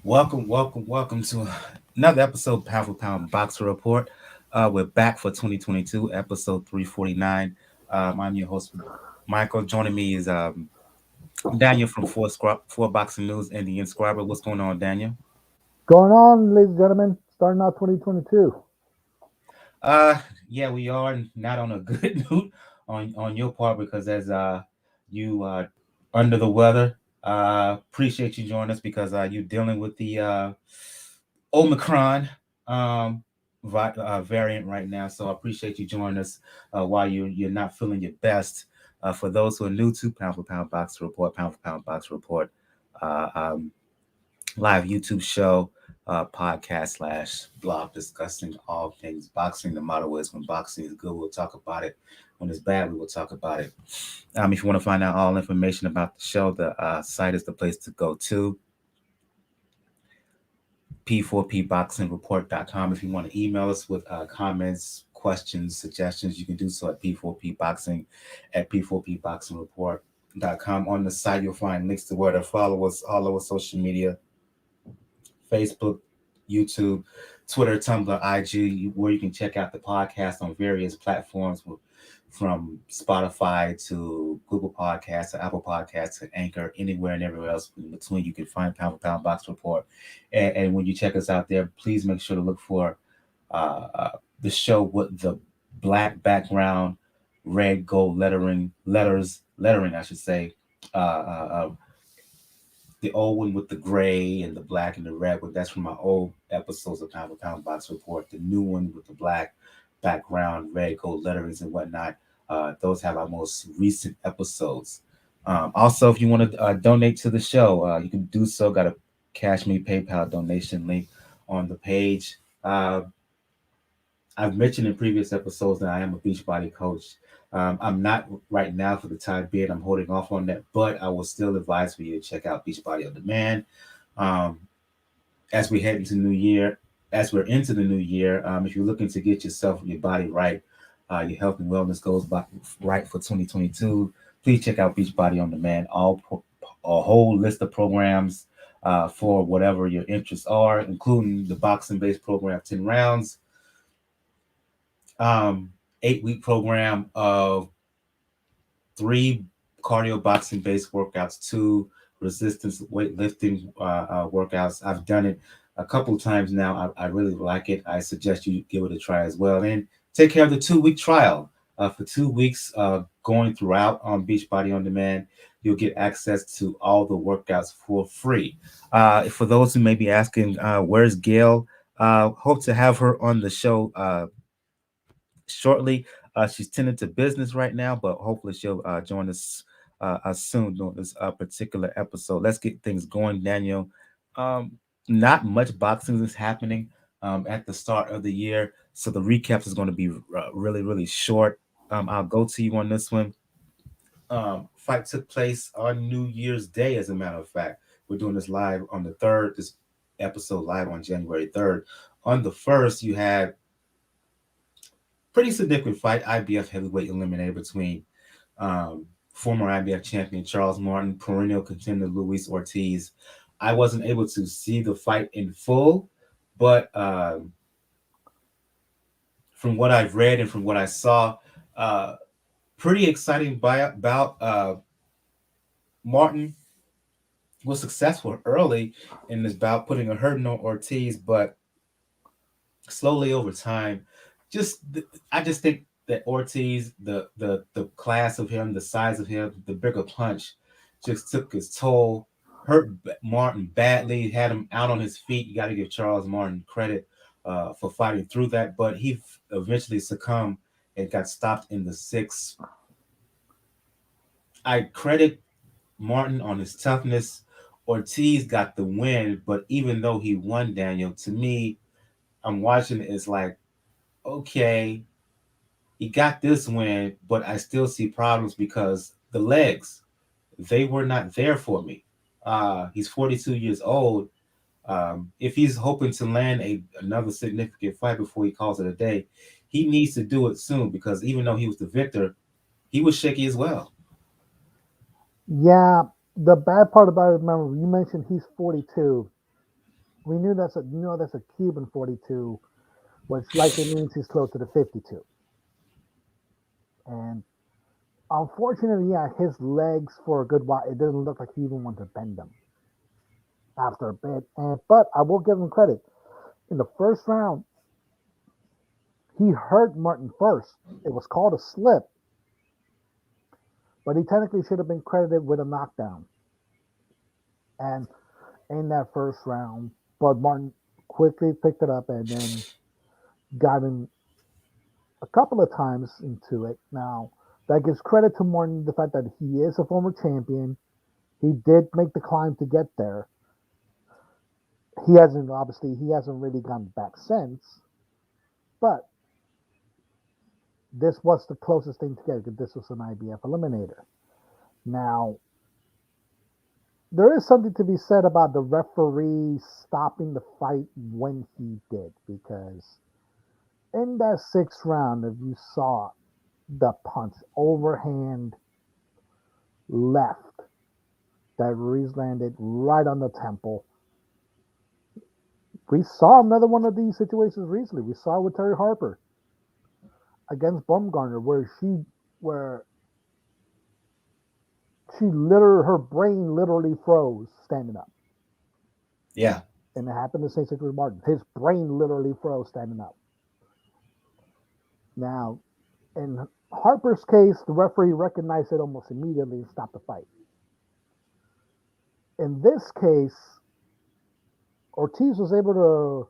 Welcome to another episode of Pound for Pound Boxer Report. We're back for 2022, episode 349. I'm your host, Michael. Joining me is Daniel from Four Boxing News and the Inscriber. What's going on, Daniel? Going on, ladies and gentlemen, starting out 2022. Uh, yeah, we are not on a good note on your part because as you under the weather. Appreciate you joining us because you're dealing with the Omicron um, variant right now. So I appreciate you joining us while you're not feeling your best. For those who are new to Pound for Pound Box Report, Pound for Pound Box Report, uh, um, live YouTube show, podcast slash blog discussing all things boxing. The motto is when boxing is good, we'll talk about it. When it's bad, we will talk about it. If you want to find out all information about the show, the site is the place to go to. p4pboxingreport.com. If you want to email us with comments, questions, suggestions, you can do so at p4pboxing at p4pboxingreport.com. On the site, you'll find links to where to follow us all over social media, Facebook, YouTube, Twitter, Tumblr, IG, where you can check out the podcast on various platforms from Spotify to Google Podcasts to Apple Podcasts to Anchor, anywhere and everywhere else in between. You can find Pound for Pound Box Report. And when you check us out there, please make sure to look for uh, uh, the show with the black background, red gold lettering, I should say. Uh, uh, uh, the old one with the gray and the black and the red, but that's from my old episodes of Pound for Pound Box Report. The new one with the black background, red gold letterings and whatnot. Those have our most recent episodes. Also, if you want to donate to the show, you can do so. Got a Cash Me PayPal donation link on the page. I've mentioned in previous episodes that I am a Beachbody coach. I'm not right now for the time being. I'm holding off on that, but I will still advise for you to check out Beachbody on Demand. Um, as we head into the new year, as we're into the new year, if you're looking to get yourself and your body right, your health and wellness goals right for 2022, please check out Beachbody on Demand. A whole list of programs for whatever your interests are, including the boxing-based program, 10 rounds, um, 8-week program of 3 cardio boxing-based workouts, 2 resistance weightlifting workouts. I've done it a couple of times now. I really like it. I suggest you give it a try as well. And take care of the 2-week trial. For 2 weeks, going throughout on Beachbody on Demand, you'll get access to all the workouts for free. For those who may be asking, where's Gail? Hope to have her on the show shortly. She's tending to business right now, but hopefully she'll join us soon during this particular episode. Let's get things going, Daniel. Um, Not much boxing is happening at the start of the year, so the recaps is going to be really, really short. I'll go to you on this one. Fight took place on New Year's Day, as a matter of fact. We're doing this live on the 3rd, this episode live on January 3rd. On the 1st, you had pretty significant fight, IBF heavyweight eliminator between former IBF champion Charles Martin, perennial contender Luis Ortiz. I wasn't able to see the fight in full, but from what I've read and from what I saw, uh, pretty exciting bout. Martin was successful early in this bout, putting a hurting on Ortiz, but slowly over time, just I just think that Ortiz, the class of him, the size of him, the bigger punch, just took his toll. Hurt Martin badly, had him out on his feet. You got to give Charles Martin credit for fighting through that, but he eventually succumbed and got stopped in the 6th. I credit Martin on his toughness. Ortiz got the win, but even though he won, Daniel, to me, I'm watching it, it's like, okay, he got this win, but I still see problems because the legs, they were not there for me. He's 42 years old. If he's hoping to land another significant fight before he calls it a day, he needs to do it soon because even though he was the victor, he was shaky as well. Yeah, The bad part about it, remember, you mentioned he's 42. We knew that's a Cuban 42, which likely means he's close to the 52. And unfortunately, yeah, his legs for a good while, it didn't look like he even wanted to bend them after a bit. But I will give him credit. In the first round, he hurt Martin first. It was called a slip, but he technically should have been credited with a knockdown. And in that first round, but Martin quickly picked it up and then got him a couple of times into it. Now, that gives credit to Martin, the fact that he is a former champion. He did make the climb to get there. He hasn't really gone back since, but this was the closest thing to get. This was an IBF eliminator. Now, there is something to be said about the referee stopping the fight when he did, because in that sixth round, if you saw the punch overhand left that Ruiz landed right on the temple. We saw another one of these situations recently. We saw it with Terry Harper against Bumgarner, where her brain literally froze standing up, Yeah. and it happened the same thing with Martin. His brain literally froze standing up. Now, in Harper's case, the referee recognized it almost immediately and stopped the fight. In this case, Ortiz was able to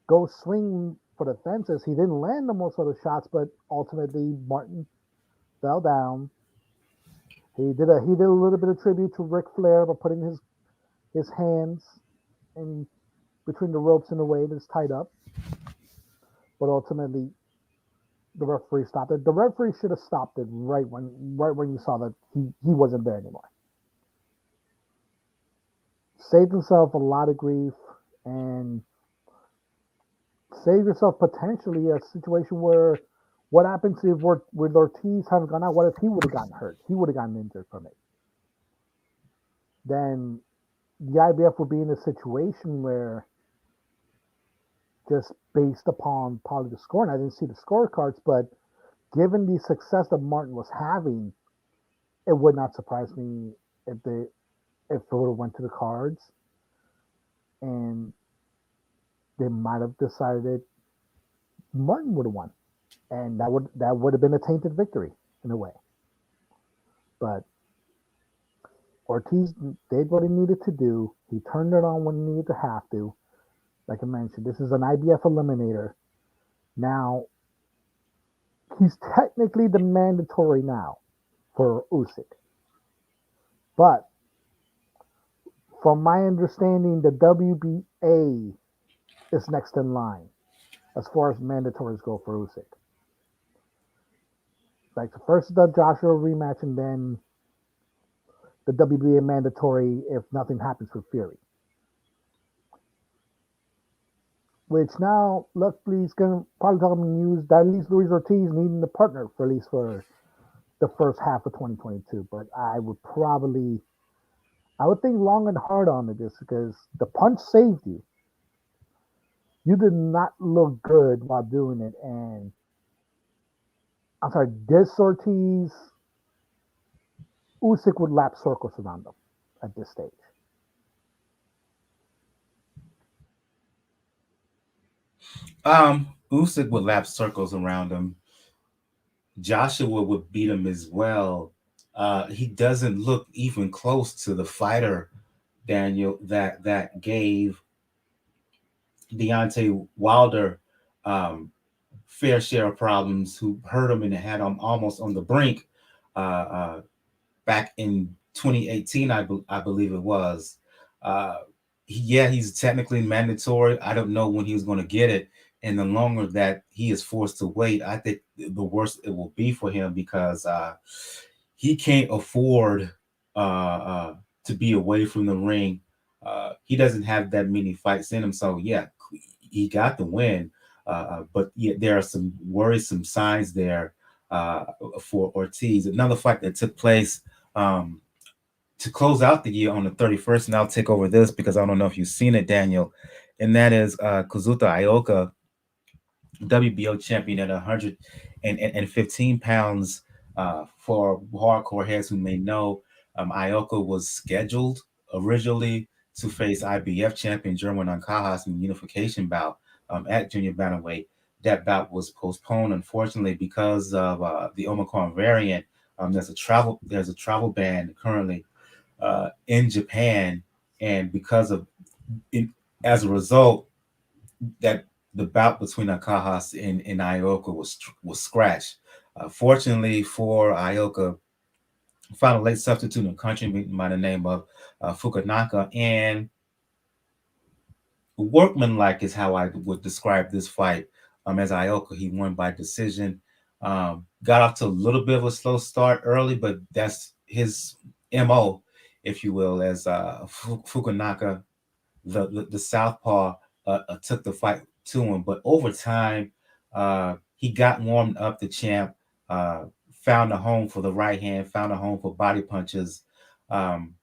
go swing for the fences. He didn't land the most of the shots, but ultimately Martin fell down. He did a little bit of tribute to Ric Flair by putting his hands in between the ropes in a way that's tied up. But ultimately, the referee stopped it. The referee should have stopped it right when you saw that he wasn't there anymore. Saved himself a lot of grief and save yourself potentially a situation where what happens if with Ortiz having gone out? What if he would have gotten hurt? He would have gotten injured from it. Then the IBF would be in a situation where, just based upon probably the score, and I didn't see the scorecards, but given the success that Martin was having, it would not surprise me if it would have went to the cards and they might have decided Martin would have won, and that would have been a tainted victory in a way. But Ortiz did what he needed to do. He turned it on when he needed to have to. Like I mentioned, this is an IBF eliminator. Now he's technically the mandatory now for Usyk, but from my understanding, the WBA is next in line as far as mandatories go for Usyk. Like the first the Joshua rematch, and then the WBA mandatory if nothing happens with Fury. Which now, luckily, is going to probably talk about news that leaves Luis Ortiz needing a partner for at least for the first half of 2022. But I would think long and hard on it, just because the punch saved you. You did not look good while doing it, and I'm sorry, this Ortiz, Usyk would lap circles around them at this stage. Usyk would lap circles around him. Joshua would beat him as well. He doesn't look even close to the fighter, Daniel, that gave Deontay Wilder fair share of problems, who hurt him and had him almost on the brink uh, uh, back in 2018, I believe it was. Uh, yeah, he's technically mandatory. I don't know when he was going to get it. And the longer that he is forced to wait, I think the worse it will be for him, because he can't afford uh, uh, to be away from the ring. He doesn't have that many fights in him. So, yeah, he got the win. But yeah, there are some worrisome signs there uh, for Ortiz. Another fight that took place, um, to close out the year on the 31st, and I'll take over this because I don't know if you've seen it, Daniel, and that is Kazuta Ioka, WBO champion at 115 pounds. For hardcore heads who may know, Ioka was scheduled originally to face IBF champion German Ancajas in the unification bout at junior bantamweight. That bout was postponed, unfortunately, because of the Omicron variant. There's a travel ban currently in Japan, and because of in, as a result, that the bout between Nakajas and Ioka was scratched. Fortunately for Ioka, found a late substitute in the country by the name of Fukunaga, and workmanlike is how I would describe this fight. As Ioka, he won by decision. Got off to a little bit of a slow start early, but that's his mo, if you will, as Fukunaga, the southpaw, took the fight to him. But over time, he got warmed up. The champ uh, found a home for the right hand, found a home for body punches. Um,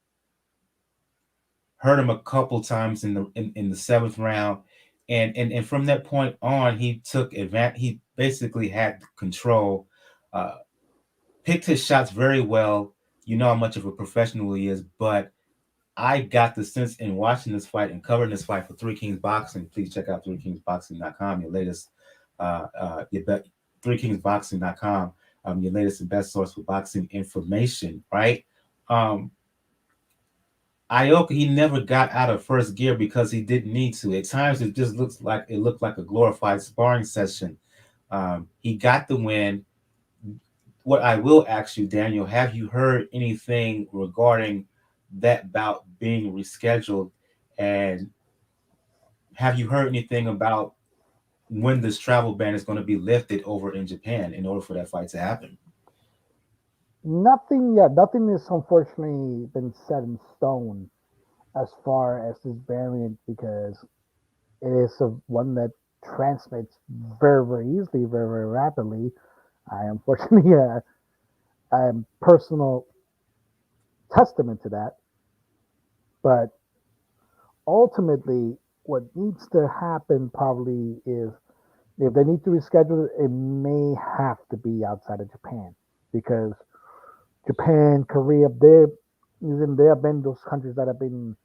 Hurt him a couple times in the seventh round, and from that point on, he took advantage. He basically had control. Uh, Picked his shots very well. You know how much of a professional he is, but I got the sense in watching this fight and covering this fight for Three Kings Boxing. Please check out threekingsboxing.com, your latest, your threekingsboxing.com, your latest and best source for boxing information, right? Um, Ioka, he never got out of first gear because he didn't need to. At times, it looked like a glorified sparring session. He got the win. What I will ask you, Daniel, have you heard anything regarding that bout being rescheduled? And have you heard anything about when this travel ban is going to be lifted over in Japan in order for that fight to happen? Nothing yet. Nothing is unfortunately been set in stone as far as this variant because it is one that transmits very, very easily, very, very rapidly. I unfortunately I am personal testament to that. But ultimately, what needs to happen probably is if they need to reschedule it, it may have to be outside of Japan because Japan, Korea, they have been those countries that have been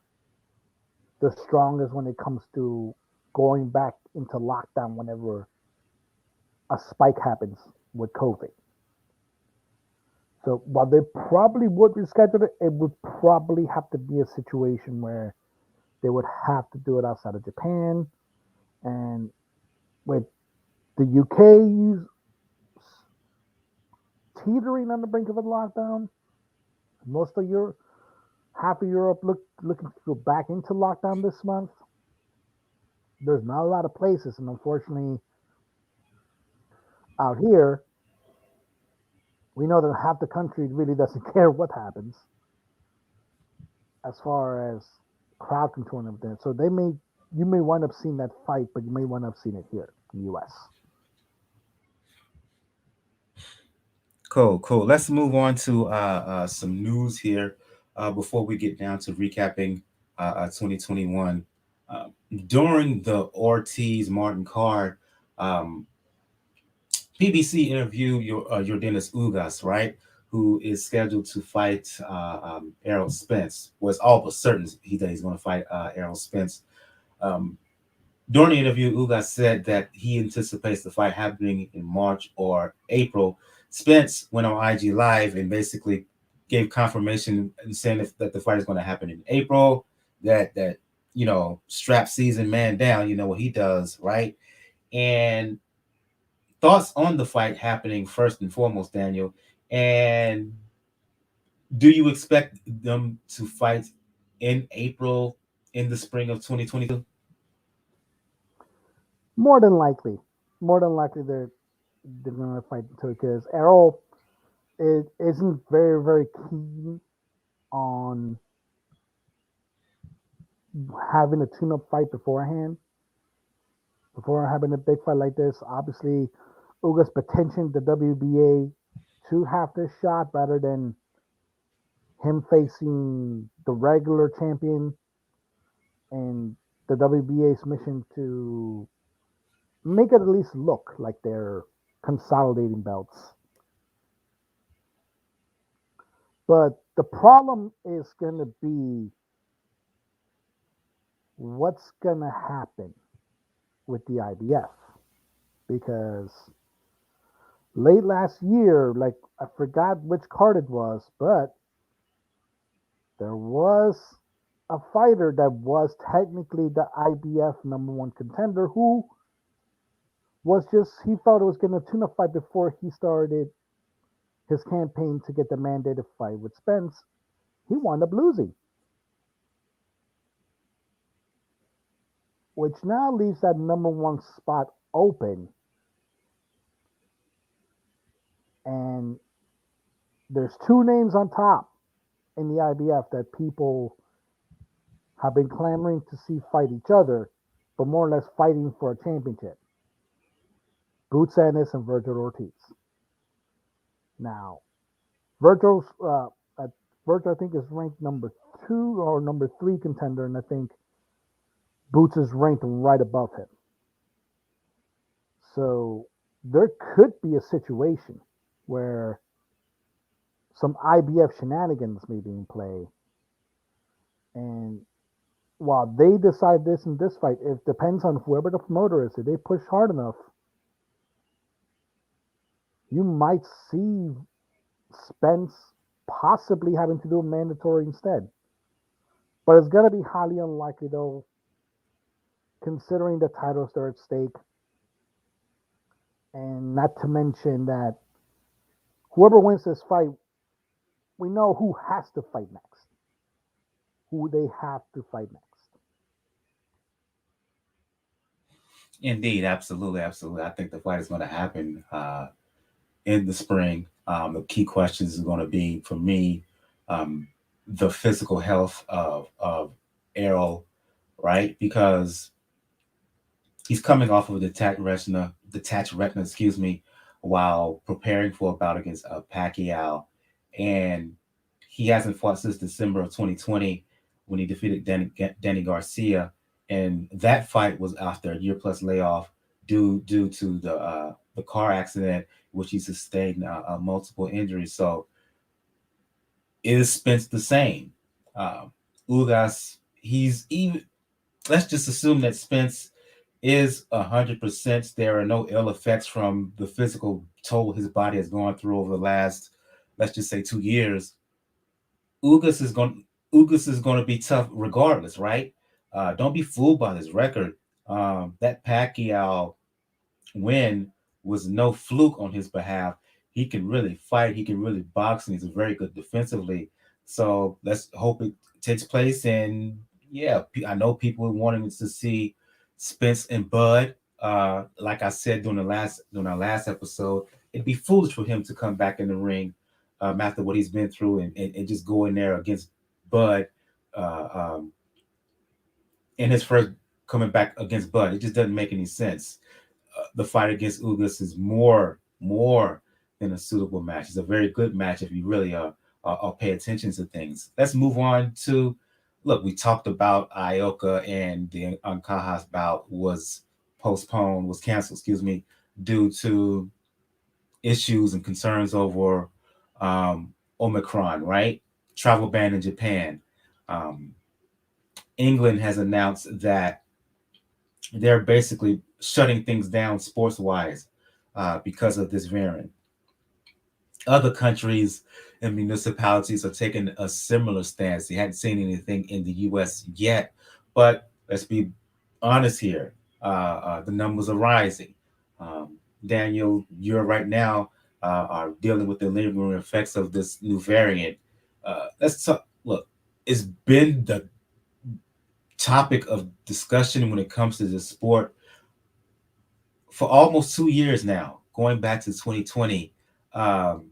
the strongest when it comes to going back into lockdown whenever a spike happens with COVID. So while they probably would reschedule it, it would probably have to be a situation where they would have to do it outside of Japan. And with the UK teetering on the brink of a lockdown, most of Europe, half of Europe looking to go back into lockdown this month. There's not a lot of places, and unfortunately, out here, we know that half the country really doesn't care what happens as far as crowd control and everything. So you may wind up seeing that fight, but you may wind up seeing it here in the U.S. Cool, cool. Let's move on to some news here before we get down to recapping 2021. Uh, During the Ortiz Martin card, um, PBC interviewed Yordenis Ugas, right? Who is scheduled to fight Errol Spence. Was all but certain that he's going to fight Errol Spence. Um, During the interview, Ugas said that he anticipates the fight happening in March or April. Spence went on IG Live and basically gave confirmation and saying that the fight is going to happen in April. That strap season man down. You know what he does, right? And thoughts on the fight happening first and foremost, Daniel. And do you expect them to fight in April in the spring of 2022? More than likely, more than likely they're going to fight until because Errol isn't very very keen on having a tune-up fight beforehand before having a big fight like this. Obviously, Ugas petitioned the WBA to have this shot rather than him facing the regular champion and the WBA's mission to make it at least look like they're consolidating belts. But the problem is going to be what's going to happen with the IBF because late last year, like I forgot which card it was, but there was a fighter that was technically the IBF number one contender who was just he thought it was going to tune a fight before he started his campaign to get the mandated fight with Spence. He wound up losing, which now leaves that number one spot open. And there's two names on top in the IBF that people have been clamoring to see fight each other, but more or less fighting for a championship. Boots Ennis and Virgil Ortiz. Now, Virgil's Virgil I think is ranked number two or number three contender, and I think Boots is ranked right above him. So there could be a situation where some IBF shenanigans may be in play, and while they decide this in this fight, it depends on whoever the promoter is. If they push hard enough, you might see Spence possibly having to do a mandatory instead. But it's going to be highly unlikely, though, considering the titles that are at stake, and not to mention that whoever wins this fight, we know who has to fight next, who they have to fight next. Indeed, absolutely, absolutely. I think the fight is going to happen in the spring. The key questions is going to be for me um, the physical health of Errol, right? Because he's coming off of a detached retina, excuse me, while preparing for a bout against Pacquiao, and he hasn't fought since December of 2020 when he defeated Danny Garcia, and that fight was after a year plus layoff due to the car accident which he sustained multiple injuries. So is Spence the same? Ugas, he's even. Let's just assume that Spence is 100%. There are no ill effects from the physical toll his body has gone through over the last, let's just say, 2 years. Ugas is going. Ugas is going to be tough regardless, right? Don't be fooled by this record. That Pacquiao win was no fluke on his behalf. He can really fight. He can really box, and he's very good defensively. So let's hope it takes place. And yeah, I know people wanting to see Spence and Bud. Like I said during our last episode, it'd be foolish for him to come back in the ring after what he's been through and just go in there against Bud uh, um, in his first coming back against Bud. It just doesn't make any sense. The fight against Ugas is more than a suitable match. It's a very good match if you really pay attention to things. Let's move on to look. We talked about Ioka and the Ancajas bout was postponed, was canceled. Excuse me, due to issues and concerns over Omicron. Right, travel ban in Japan. Um, England has announced that they're basically shutting things down sports wise because of this variant. Other countries and municipalities are taking a similar stance. They hadn't seen anything in the U.S. yet, but let's be honest here. The numbers are rising. Daniel, you're right now are dealing with the lingering effects of this new variant. Let's talk. Look, it's been the topic of discussion when it comes to this sport for almost 2 years now, going back to 2020. Um,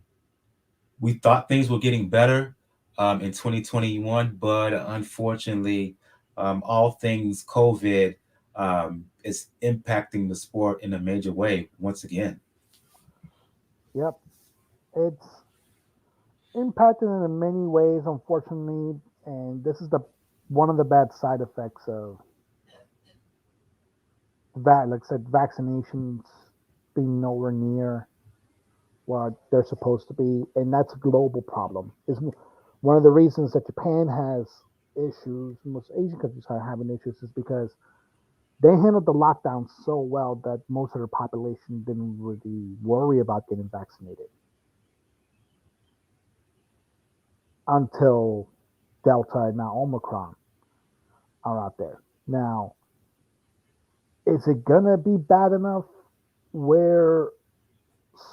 we thought things were getting better in 2021, but unfortunately, all things COVID is impacting the sport in a major way once again. Yep, it's impacted in many ways, unfortunately, and this is the one of the bad side effects of that. Like I said, vaccinations being nowhere near what they're supposed to be, and that's a global problem. Is one of the reasons that Japan has issues, most Asian countries are having issues, is because they handled the lockdown so well that most of their population didn't really worry about getting vaccinated until Delta and now Omicron are out there. Now, is it gonna be bad enough where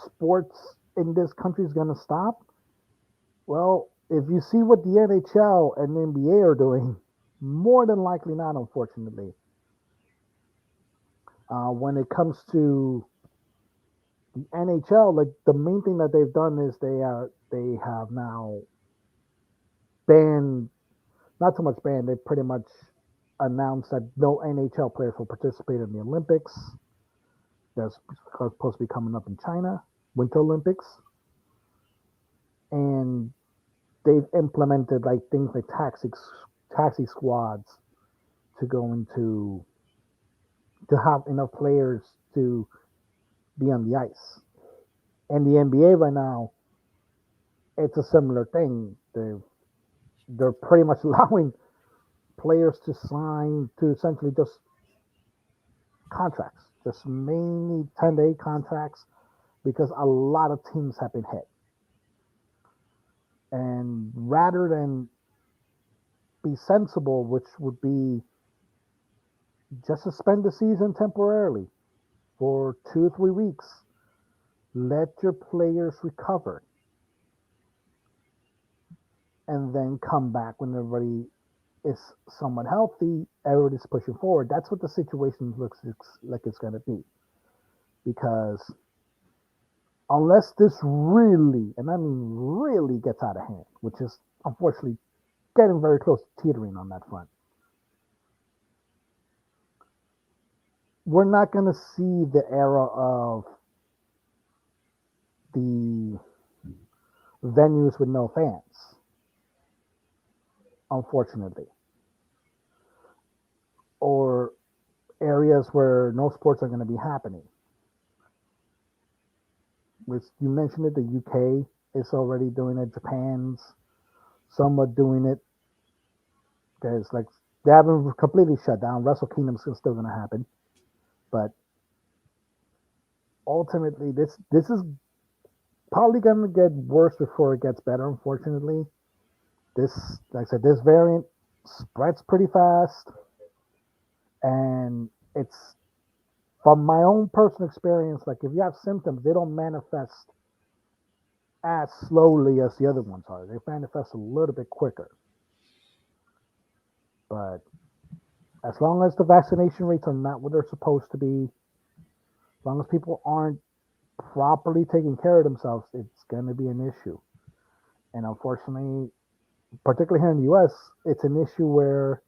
sports in this country is gonna stop? Well, if you see what the NHL and the NBA are doing, more than likely not, unfortunately. When it comes to the NHL, like the main thing that they've done is they have now banned, not so much banned, they pretty much announced that no NHL players will participate in the Olympics. That's supposed to be coming up in China, Winter Olympics, and they've implemented like things like taxi squads to go into to have enough players to be on the ice. And the NBA right now, it's a similar thing. They're pretty much allowing players to sign to essentially just contracts, just mainly 10-day contracts, because a lot of teams have been hit. And rather than be sensible, which would be just suspend the season temporarily for 2 or 3 weeks, let your players recover, and then come back when everybody is somewhat healthy, everybody's pushing forward. That's what the situation looks like it's going to be. Because unless this really, and I mean really, gets out of hand, which is unfortunately getting very close to teetering on that front, we're not going to see the era of the venues with no fans, unfortunately, or areas where no sports are going to be happening. Which you mentioned it, the UK is already doing it, Japan's somewhat doing it. There's like they haven't completely shut down. Wrestle Kingdom's still going to happen, but ultimately, this is probably going to get worse before it gets better. Unfortunately, this, like I said, this variant spreads pretty fast, and it's from my own personal experience. Like if you have symptoms, they don't manifest as slowly as the other ones are. They manifest a little bit quicker, but as long as the vaccination rates are not what they're supposed to be, as long as people aren't properly taking care of themselves, it's going to be an issue. And unfortunately, particularly here in the US, it's an issue where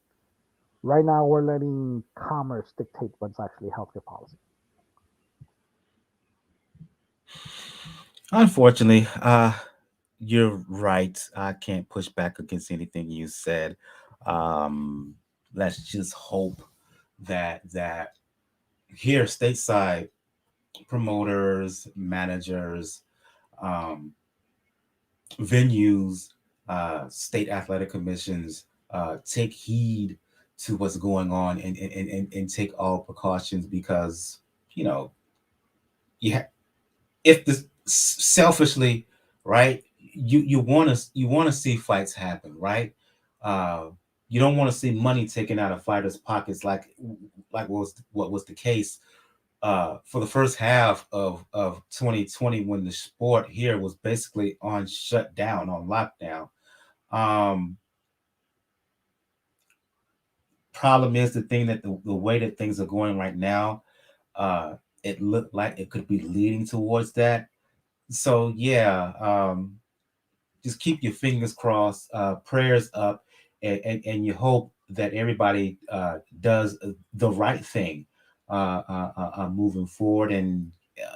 right now we're letting commerce dictate what's actually healthcare policy. Unfortunately, you're right. I can't push back against anything you said. Um, let's just hope that here stateside promoters, managers, um, venues, state athletic commissions take heed to what's going on and take all precautions because you know you if this selfishly, right, you want to see fights happen, right? uh you don't want to see money taken out of fighters pockets like what was the case for the first half of 2020 when the sport here was basically on shutdown, on lockdown. um Problem is the thing that the way that things are going right now, uh it looked like it could be leading towards that. So yeah, just keep your fingers crossed, prayers up, and you hope that everybody does the right thing moving forward. And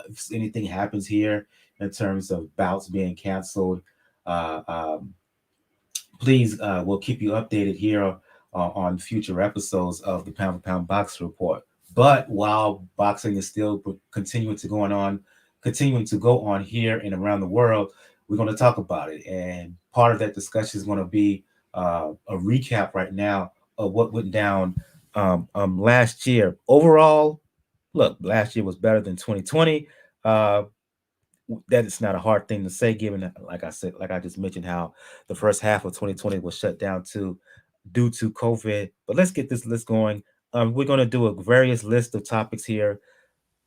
if anything happens here in terms of bouts being canceled, Uh, um, Please, we'll keep you updated here on future episodes of the Pound for Pound Boxing Report. But while boxing is still continuing to go on here and around the world, we're going to talk about it. And part of that discussion is going to be a recap right now of what went down last year. Overall, look, last year was better than 2020. Uh, that is not a hard thing to say, given that, like I said, like I just mentioned, how the first half of 2020 was shut down due to COVID. But let's get this list going. We're going to do a various list of topics here: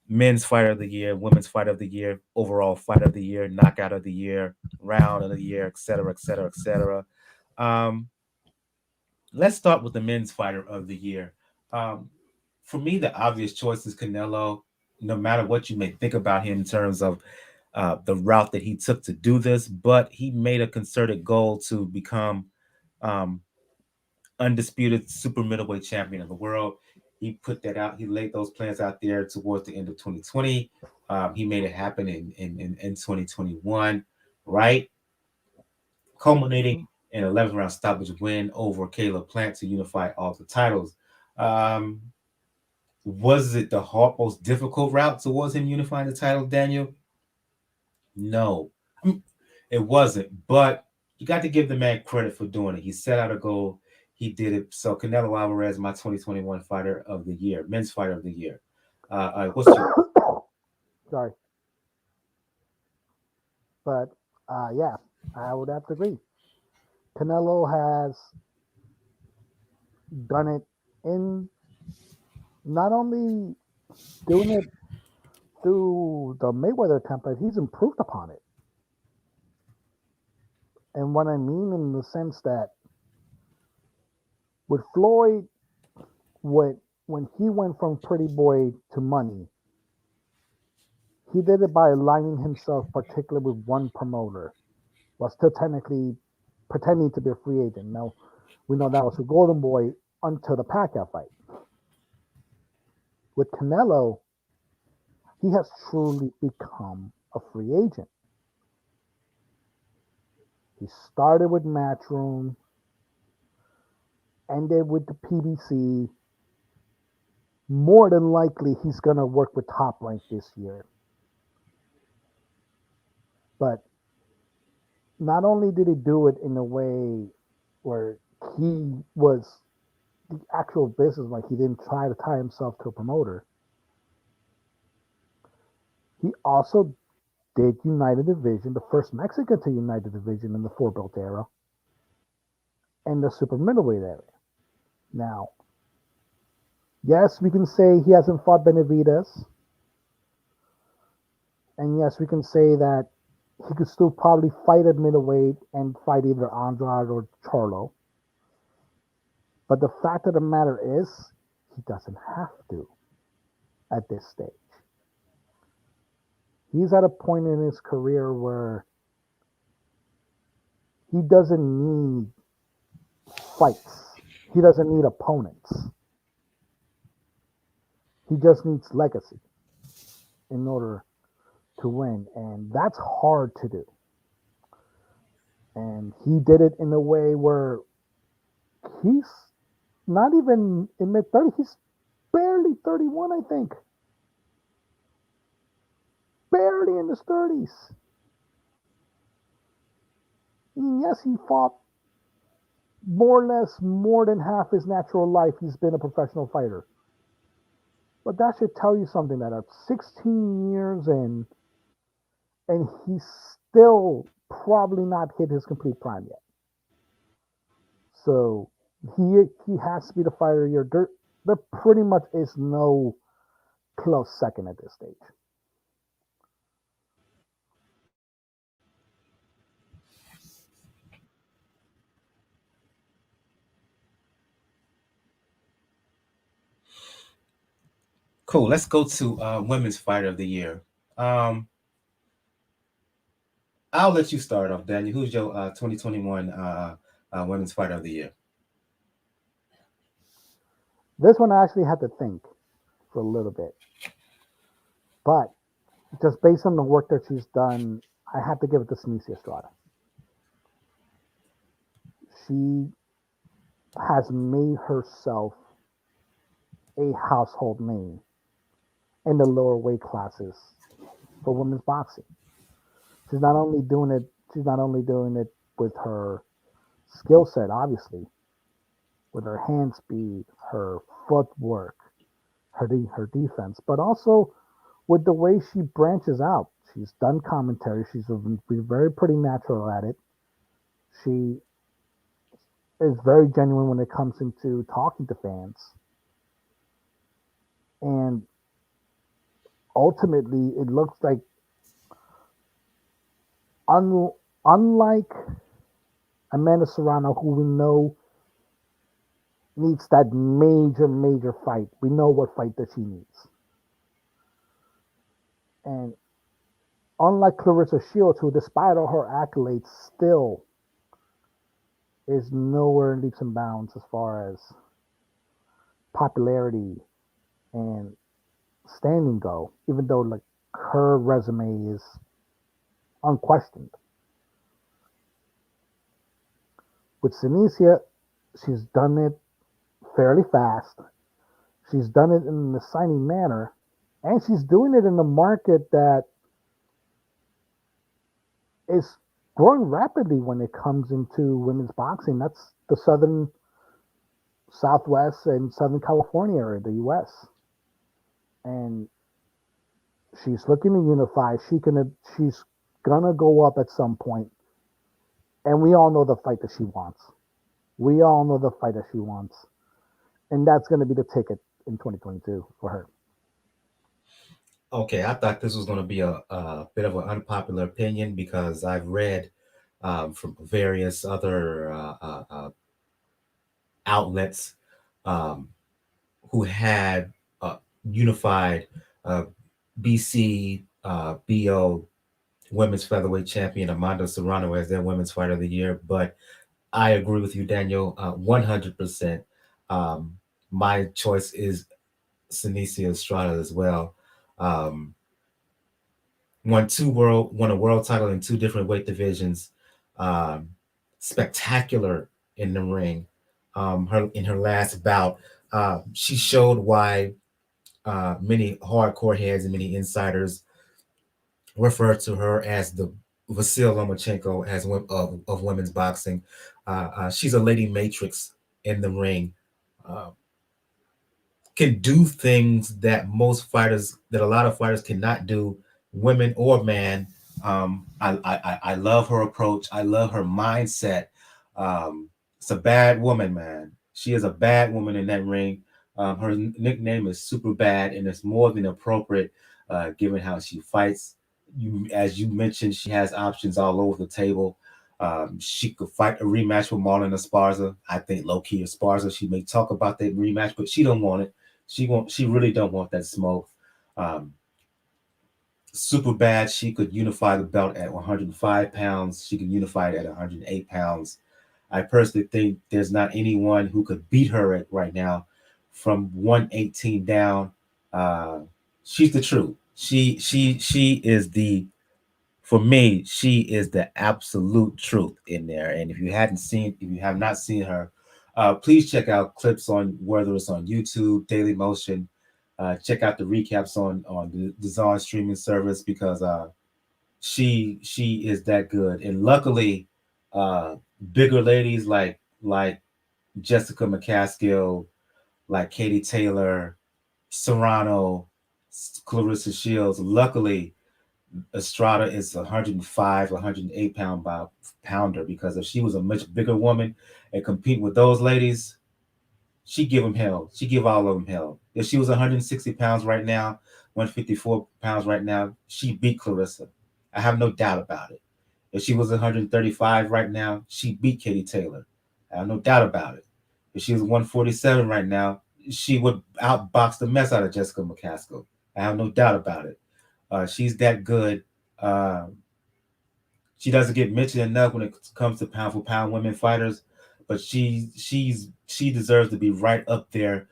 men's fighter of the year, women's fighter of the year, overall fighter of the year, knockout of the year, round of the year, etc., etc., etc. Um, let's start with the men's fighter of the year. Um, for me, the obvious choice is Canelo. No matter what you may think about him in terms of the route that he took to do this, but he made a concerted goal to become um, undisputed super middleweight champion of the world. He put that out. He laid those plans out there towards the end of 2020. He made it happen in 2021, right? Culminating Hmm. in an 11th round stoppage win over Caleb Plant to unify all the titles. Um, was it the most difficult route towards him unifying the title, Daniel? No, it wasn't. But you got to give the man credit for doing it. He set out a goal. He did it. So Canelo Alvarez, my 2021 fighter of the year, men's fighter of the year. What's yours? Sorry, but yeah, I would have to agree. Canelo has done it in not only doing it through the Mayweather template, he's improved upon it. And what I mean in the sense that with Floyd, what when he went from pretty boy to money, he did it by aligning himself particularly with one promoter, while still technically pretending to be a free agent. Now we know that was with Golden Boy until the Pacquiao fight. With Canelo, he has truly become a free agent. He started with Matchroom, ended with the PBC. More than likely, he's going to work with Top Rank this year. But not only did he do it in a way where he was the actual business, like he didn't try to tie himself to a promoter, he also did United Division, the first Mexican to United Division in the four belt era, and the super middleweight area. Now, yes, we can say he hasn't fought Benavides, and yes, we can say that he could still probably fight at middleweight and fight either Andrade or Charlo. But the fact of the matter is, he doesn't have to at this stage. He's at a point in his career where he doesn't need fights. He doesn't need opponents. He just needs legacy in order to win. And that's hard to do. And he did it in a way where he's not even in mid 30s. He's barely 31, I think. Barely in his 30s. And yes, he fought more or less more than half his natural life. He's been a professional fighter. But that should tell you something that at 16 years in, and he's still probably not hit his complete prime yet. So he has to be the fighter of the year. There pretty much is no close second at this stage. Cool. Let's go to women's fighter of the year. Um, I'll let you start off, Daniel. Who's your 2021 women's fighter of the year? This one I actually had to think for a little bit, but just based on the work that she's done, I have to give it to Sneaky Estrada. she has made herself a household name in the lower weight classes for women's boxing. She's not only doing it. She's not only doing it with her skill set, obviously, with her hand speed, her footwork, her defense, but also with the way she branches out. She's done commentary. She's been very pretty natural at it. She is very genuine when it comes into talking to fans, and ultimately, it looks like un- unlike Amanda Serrano, who we know needs that major fight. We know what fight that she needs. And unlike Clarissa Shields, who, despite all her accolades, still is nowhere in leaps and bounds as far as popularity and standing go, even though like her resume is unquestioned. With Sinicia, she's done it fairly fast. She's done it in an exciting manner, and she's doing it in a market that is growing rapidly when it comes into women's boxing. That's the southern, southwest, and southern California area, the U.S. And she's looking to unify. She's gonna go up at some point, and we all know the fight that she wants. We all know the fight that she wants, and that's gonna be the ticket in 2022 for her. Okay, I thought this was going to be a bit of an unpopular opinion because I've read from various other outlets um, who had unified uh, BC BO women's featherweight champion Amanda Serrano as their women's fighter of the year. But I agree with you, Daniel, 100%. Um, my choice is Sinicia Estrada as well. Um, won a world title in two different weight divisions. Um, Spectacular in the ring. Her in her last bout, she showed why many hardcore heads and many insiders refer to her as the Vasil Lomachenko of women's boxing. She's a lady matrix in the ring. Uh, can do things that a lot of fighters cannot do, women or man. I love her approach. I love her mindset. It's a bad woman, man. She is a bad woman in that ring. Her nickname is Super Bad, and it's more than appropriate given how she fights. As you mentioned, she has options all over the table. She could fight a rematch with Marlon Esparza. I think low key Esparza. She may talk about that rematch, but she don't want it. She won't. She really don't want that smoke. Um, Super Bad. She could unify the belt at 105 pounds. She could unify it at 108 pounds. I personally think there's not anyone who could beat her right now from 118 down. Uh, she's the truth. She is the for me, she is the absolute truth in there. And if you have not seen her, please check out clips on whether it's on YouTube, Daily Motion. Check out the recaps on the Zon streaming service because she is that good. And luckily, uh, bigger ladies like Jessica McCaskill, like Katie Taylor, Serrano, Clarissa Shields. Luckily, Estrada is 105, 108 pounder because if she was a much bigger woman and compete with those ladies, she give them hell. She give all of them hell. If she was 160 pounds right now, 154 pounds right now, she beat Clarissa. I have no doubt about it. If she was 135 right now, she beat Katie Taylor. I have no doubt about it. If she was 147 right now, she would outbox the mess out of Jessica McCaskill. I have no doubt about it. She's that good. Uh, she doesn't get mentioned enough when it comes to pound for pound women fighters, but she deserves to be right up there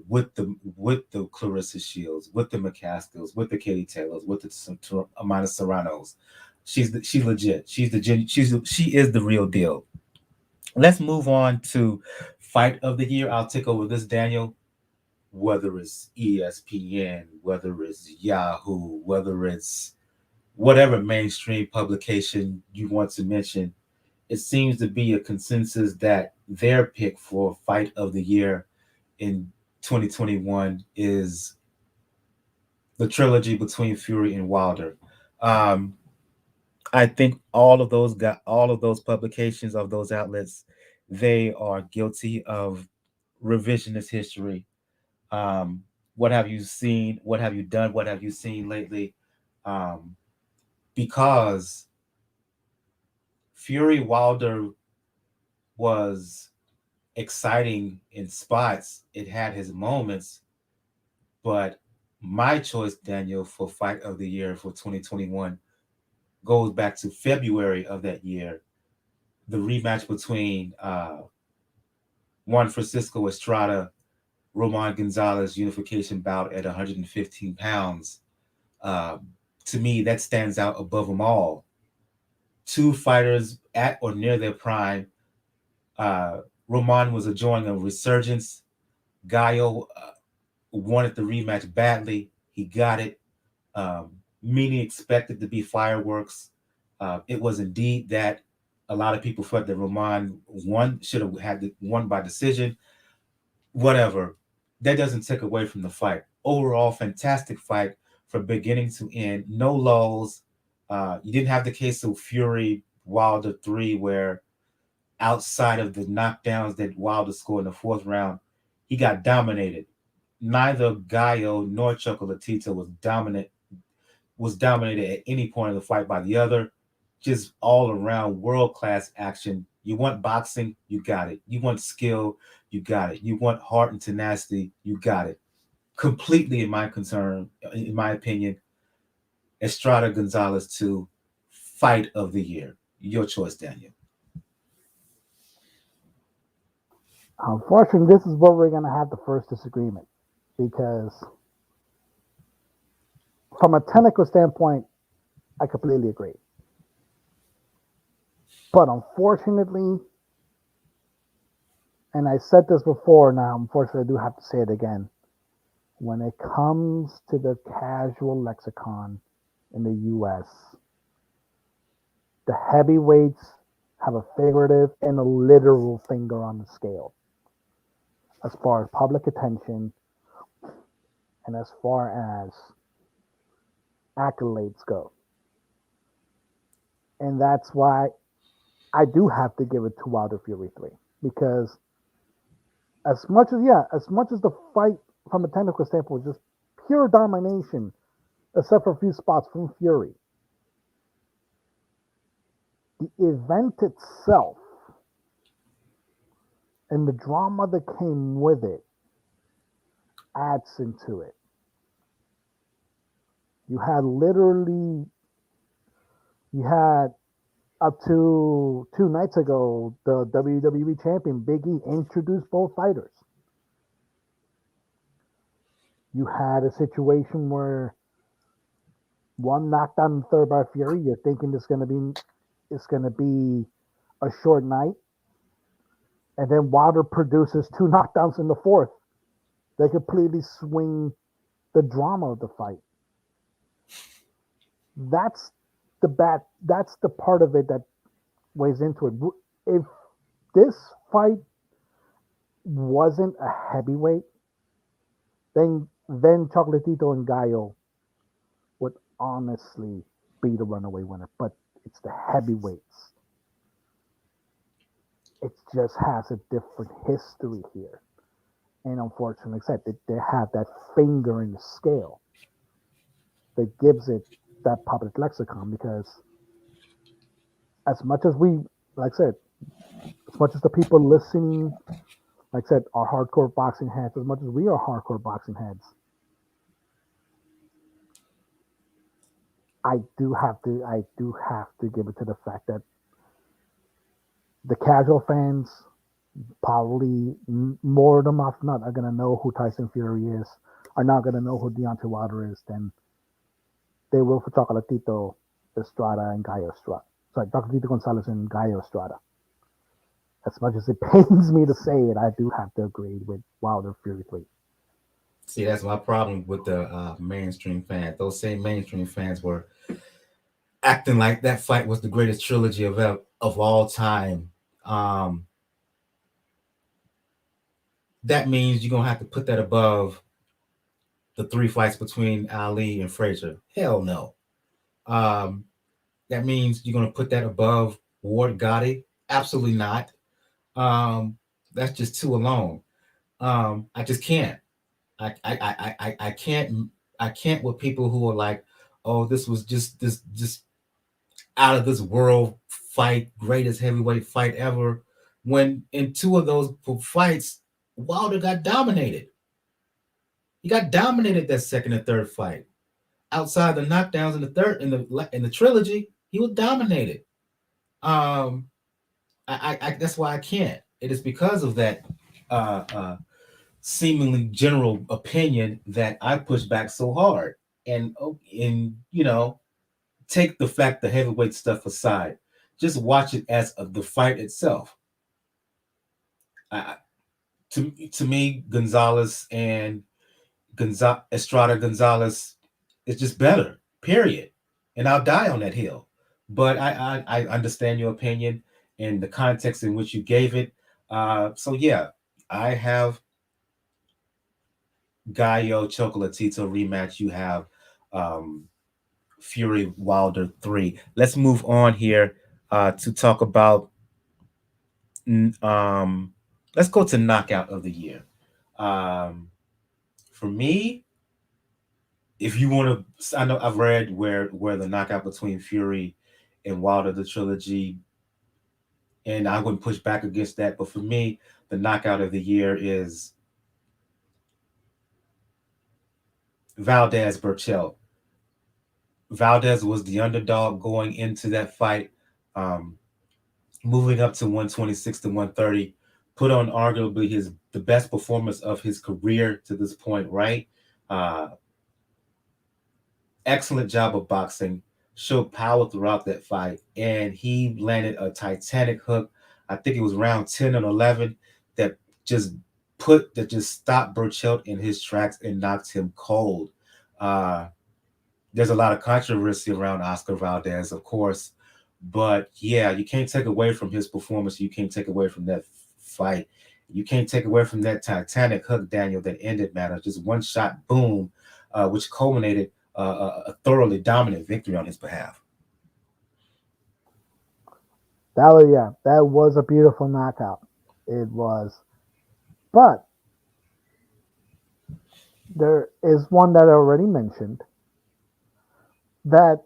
with the Clarissa Shields, with the McCaskills, with the Katie Taylors, with the Amanda Serranos. She's legit. She is the real deal. Let's move on to fight of the year. I'll take over this, Daniel. Whether it's ESPN, whether it's Yahoo, whether it's whatever mainstream publication you want to mention, it seems to be a consensus that their pick for fight of the year in 2021 is the trilogy between Fury and Wilder. Um, I think all of those publications of those outlets, they are guilty of revisionist history. Um, what have you seen? What have you done? What have you seen lately? Um, because Fury Wilder was exciting in spots. It had his moments, but my choice, Daniel, for fight of the year for 2021 goes back to February of that year. The rematch between Juan Francisco Estrada, Roman Gonzalez unification bout at 115 pounds. Um, to me, that stands out above them all. Two fighters at or near their prime. Uh, Roman was enjoying a resurgence. Gallo wanted the rematch badly. He got it. Many expected to be fireworks. It was indeed that. A lot of people felt that Roman won, should have had won by decision. Whatever. That doesn't take away from the fight. Overall, fantastic fight from beginning to end. No lulls. You didn't have the case of Fury Wilder 3, where outside of the knockdowns that Wilder scored in the fourth round, he got dominated. Neither Gallo nor Chocolatito was dominated at any point of the fight by the other. Just all around world class action. You want boxing, you got it. You want skill, you got it. You want heart and tenacity, you got it. Completely, in my opinion, Estrada Gonzalez to fight of the year. Your choice, Daniel. Unfortunately, this is where we're going to have the first disagreement because, from a technical standpoint, I completely agree. But unfortunately, and I said this before, now unfortunately, I do have to say it again. When it comes to the casual lexicon in the US, the heavyweights have a figurative and a literal finger on the scale as far as public attention and as far as accolades go. And that's why I do have to give it to Wilder Fury 3. Because as much as the fight from a technical standpoint was just pure domination, except for a few spots from Fury, the event itself and the drama that came with it adds into it. You had literally, you had up to 2 nights ago, the WWE champion Big E introduced both fighters. You had a situation where one knocked down the third by Fury. You're thinking it's gonna be a short night, and then Wilder produces two knockdowns in the fourth. They completely swing the drama of the fight. That's That's the part of it that weighs into it. If this fight wasn't a heavyweight, then Chocolatito and Gallo would honestly be the runaway winner. But it's the heavyweights. It just has a different history here. And unfortunately, like I said, they have that finger in the scale that gives it that public lexicon because as much as we, like I said, as much as the people listening, like I said, are hardcore boxing heads, as much as we are hardcore boxing heads, I do have to give it to the fact that the casual fans probably more of them often not are gonna know who Tyson Fury is, are not gonna know who Deontay Wilder is, than they will for Chocolatito Estrada and Gallo Estrada. Sorry, Chocolatito Gonzalez and Gallo Estrada. As much as it pains me to say it, I do have to agree with Wilder Fury 3. See, that's my problem with the mainstream fans. Those same mainstream fans were acting like that fight was the greatest trilogy of all time. Um, that means you're gonna have to put that above the three fights between Ali and Frazier. Hell no. Um, that means you're gonna put that above Ward Gotti. Absolutely not. Um, that's just too alone. I just can't. I can't. I can't with people who are like, oh, this was just out of this world fight, greatest heavyweight fight ever. When in two of those fights, Wilder got dominated. He got dominated that second and third fight. Outside the knockdowns in the third in the trilogy, he was dominated. Um, I that's why I can't. It is because of that uh, uh, seemingly general opinion that I push back so hard. And take the fact the heavyweight stuff aside. Just watch it as the fight itself. I, to me, Gonzalez and Estrada Gonzalez is just better. Period. And I'll die on that hill. But I understand your opinion and the context in which you gave it. So yeah, I have Gallo Chocolatito rematch. You have um, Fury Wilder 3. Let's move on here to talk about um, let's go to knockout of the year. Um, for me, if you want to, I know I've read where the knockout between Fury and Wilder the trilogy, and I wouldn't push back against that. But for me, the knockout of the year is Valdez Burchell. Valdez was the underdog going into that fight, um, moving up to 126 to 130. Put on arguably the best performance of his career to this point, right? Uh, Excellent job of boxing, showed power throughout that fight, and he landed a titanic hook. I think it was round 10 and 11 that just just stopped Burchelt in his tracks and knocked him cold. Uh, there's a lot of controversy around Oscar Valdez, of course, but yeah, you can't take away from his performance. You can't take away from that fight. You can't take away from that Titanic hook, Daniel, that ended matters. Just one shot, boom, which culminated a thoroughly dominant victory on his behalf. That was a beautiful knockout. It was. But there is one that I already mentioned that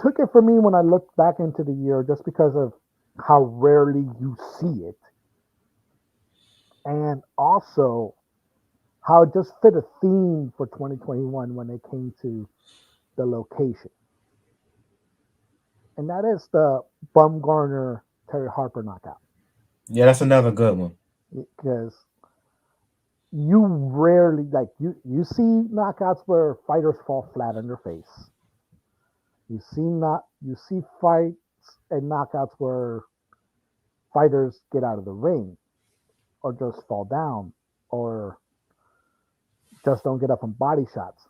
took it for me when I looked back into the year just because of how rarely you see it. And also how it just fit a theme for 2021 when it came to the location. And that is the Bumgarner Terry Harper knockout. Yeah, that's another good one. Because you rarely you see knockouts where fighters fall flat on their face. You see fights and knockouts where fighters get out of the ring or just fall down or just don't get up from body shots.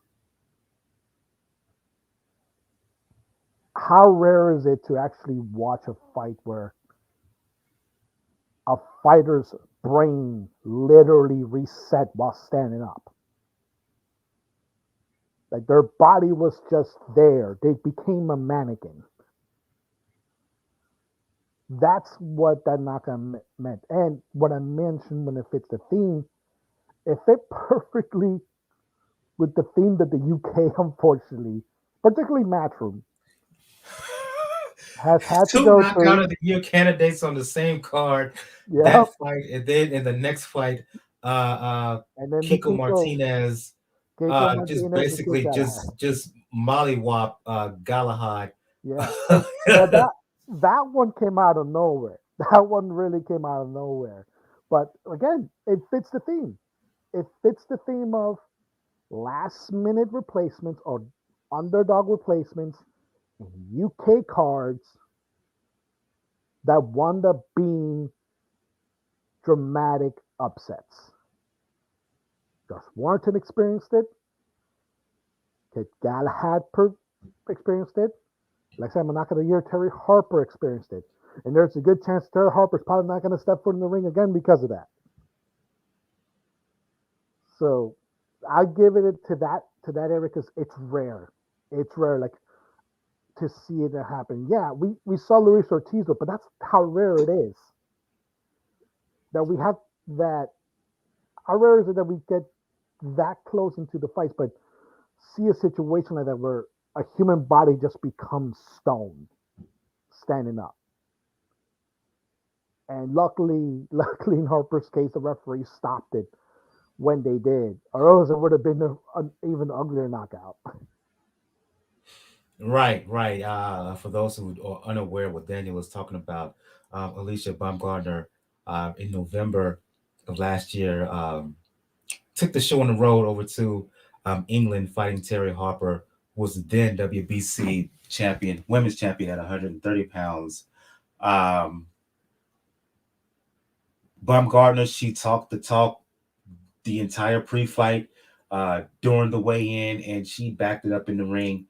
How rare is it to actually watch a fight where a fighter's brain literally reset while standing up? Like their body was just there. They became a mannequin. That's what that knockout meant. And what I mentioned when it fits the theme, it fit perfectly with the theme that the UK, unfortunately, particularly Matchroom, has had to Two go knockout through. of the year candidates on the same card. Yeah. That fight, and then in the next fight, And then the Kiko Martinez, Keiko just Martinez, the kid basically Galahad. just mollywop Galahad. Yeah. And but that one came out of nowhere. That one really came out of nowhere. But again, it fits the theme. It fits the theme of last minute replacements or underdog replacements in UK cards that wound up being dramatic upsets. Josh Warrington experienced it. Kid Galahad experienced it. Like I said, Monarch of the Year, Terry Harper experienced it. And there's a good chance Terry Harper's probably not going to step foot in the ring again because of that. So I give it to that area because it's rare. It's rare, like to see it happen. Yeah, we saw Luis Ortiz, but that's how rare it is that we have that. How rare is it that we get that close into the fights, but see a situation like that where a human body just becomes stone, standing up. And luckily in Harper's case, the referee stopped it when they did, or else it would have been an even uglier knockout. Right, right. For those who are unaware what Daniel was talking about, Alicia Baumgartner in November of last year took the show on the road over to England, fighting Terry Harper, who was the then WBC champion, women's champion at 130 pounds. Um, Baumgartner, she talked the talk the entire pre-fight, during the weigh-in, and she backed it up in the ring.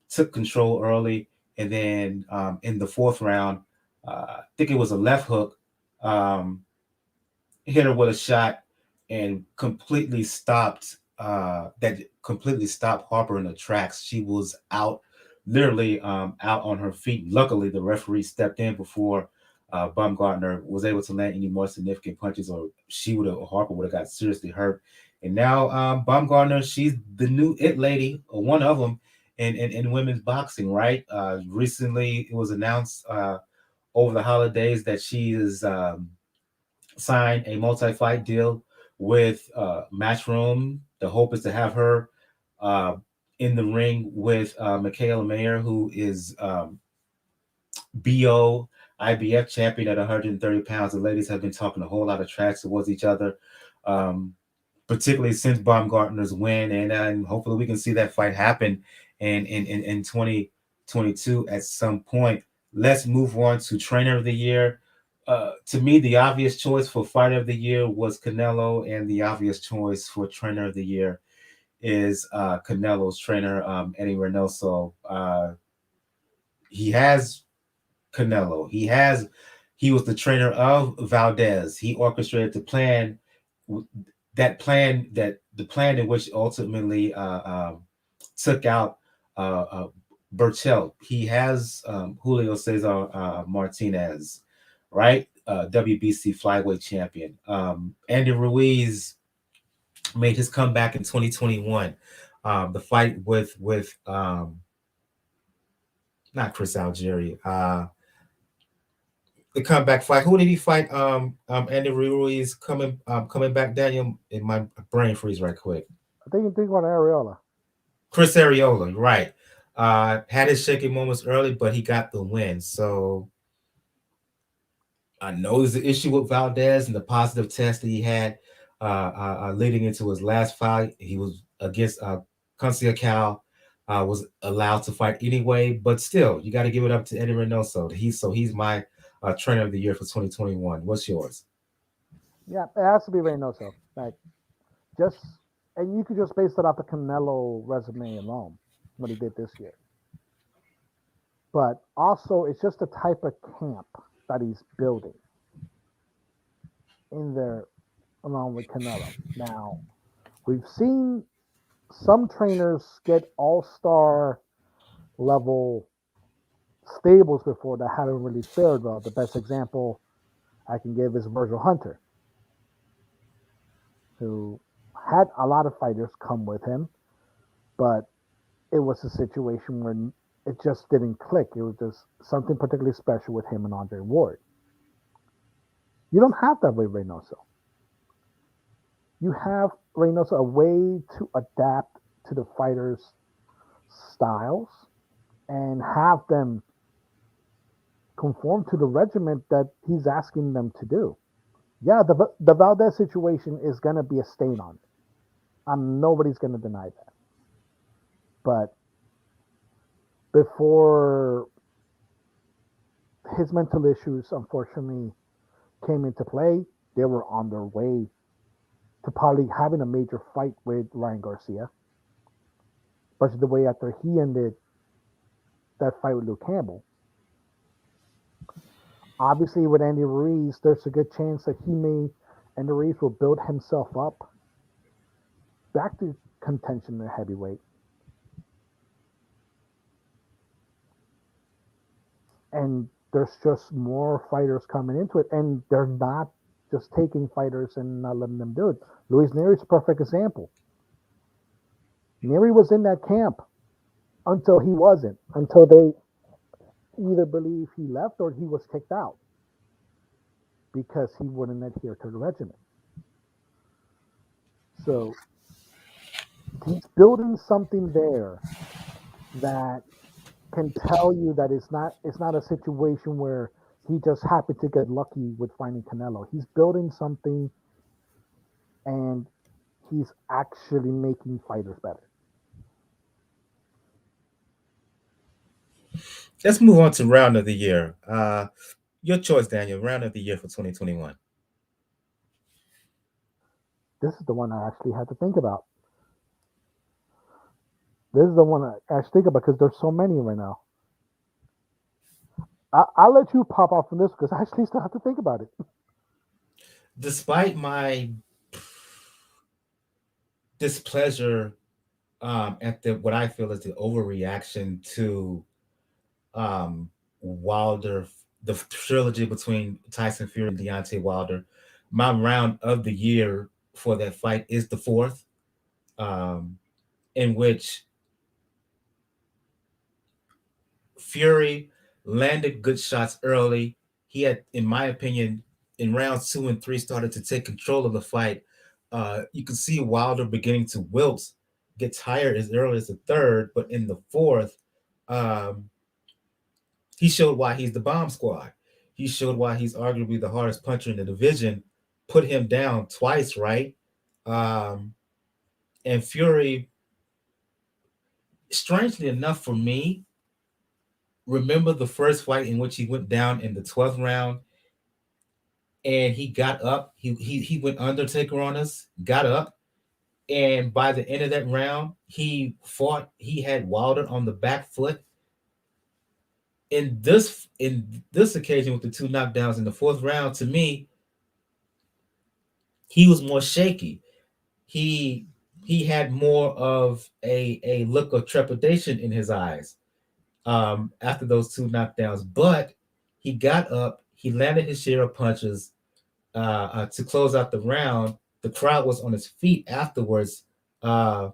Took control early, and then in the fourth round, I think it was a left hook, um, hit her with a shot, and completely stopped Harper in the tracks. She was out, literally out on her feet. Luckily, the referee stepped in before Baumgartner was able to land any more significant punches, or Harper would have got seriously hurt. And now Baumgartner, she's the new it lady, or one of them, in women's boxing. Right? Recently, it was announced over the holidays that she is signed a multi-fight deal with Matchroom. The hope is to have her uh, in the ring with Michaela Mayer, who is BO IBF champion at 130 pounds. The ladies have been talking a whole lot of trash towards each other, um, particularly since Baumgartner's win. And hopefully we can see that fight happen in 2022 at some point. Let's move on to Trainer of the Year. To me, the obvious choice for Fighter of the Year was Canelo, and the obvious choice for Trainer of the Year is Canelo's trainer, Eddie Reynoso. He has Canelo. He was the trainer of Valdez. He orchestrated the plan in which ultimately took out Burchell. He has Julio Cesar Martinez, right? WBC flyweight champion. Andy Ruiz made his comeback in 2021. The fight with not Chris Algieri. The comeback fight. Who did he fight? Andy Ruiz coming back. Daniel, in my brain freeze right quick. I think you think about Areola. Chris Arreola, right? Had his shaky moments early, but he got the win. So I know there's an issue with Valdez and the positive test that he had leading into his last fight. He was against Conceição, was allowed to fight anyway, but still, you got to give it up to Eddie Reynoso. He's my trainer of the year for 2021. What's yours? Yeah, it has to be Reynoso. Like, just and you could just base it off the Canelo resume alone, what he did this year. But also, it's just the type of camp that he's building in there along with Canelo. Now, we've seen some trainers get all-star level stables before that haven't really fared well. The best example I can give is Virgil Hunter, who had a lot of fighters come with him, but it was a situation where it just didn't click. It was just something particularly special with him and Andre Ward. You don't have that with Reynoso. You have Reynoso a way to adapt to the fighters' styles and have them conform to the regiment that he's asking them to do. Yeah, the Valdez situation is going to be a stain on it. Nobody's going to deny that. But before his mental issues, unfortunately, came into play, they were on their way to probably having a major fight with Ryan Garcia, especially the way after he ended that fight with Luke Campbell. Obviously, with Andy Ruiz, there's a good chance that Andy Ruiz will build himself up back to contention in heavyweight. And there's just more fighters coming into it, and they're not just taking fighters and not letting them do it. Luis Neri's a perfect example. Neri was in that camp until he wasn't, until they either believe he left or he was kicked out because he wouldn't adhere to the regimen. So he's building something there that can tell you that it's not a situation where he just happened to get lucky with finding Canelo. He's building something, and he's actually making fighters better. Let's move on to round of the year. Your choice, Daniel. Round of the year for 2021. This is the one I actually had to think about. This is the one I actually think about because there's so many right now. I'll let you pop off from this because I actually still have to think about it. Despite my displeasure at the what I feel is the overreaction to Wilder, the trilogy between Tyson Fury and Deontay Wilder, my round of the year for that fight is the fourth, um, in which Fury landed good shots early. He had, in my opinion, in rounds 2 and 3, started to take control of the fight. You can see Wilder beginning to wilt, get tired as early as the third, but in the fourth, um, he showed why he's the bomb squad. He showed why he's arguably the hardest puncher in the division. Put him down twice, right? Um, and Fury, strangely enough for me, remember the first fight in which he went down in the 12th round and he got up. He went Undertaker on us, got up, and by the end of that round, he fought. He had Wilder on the back foot. In this occasion with the two knockdowns in the fourth round, to me, he was more shaky. He he had more of a look of trepidation in his eyes after those two knockdowns, but he got up. He landed his share of punches to close out the round. The crowd was on his feet afterwards. Uh,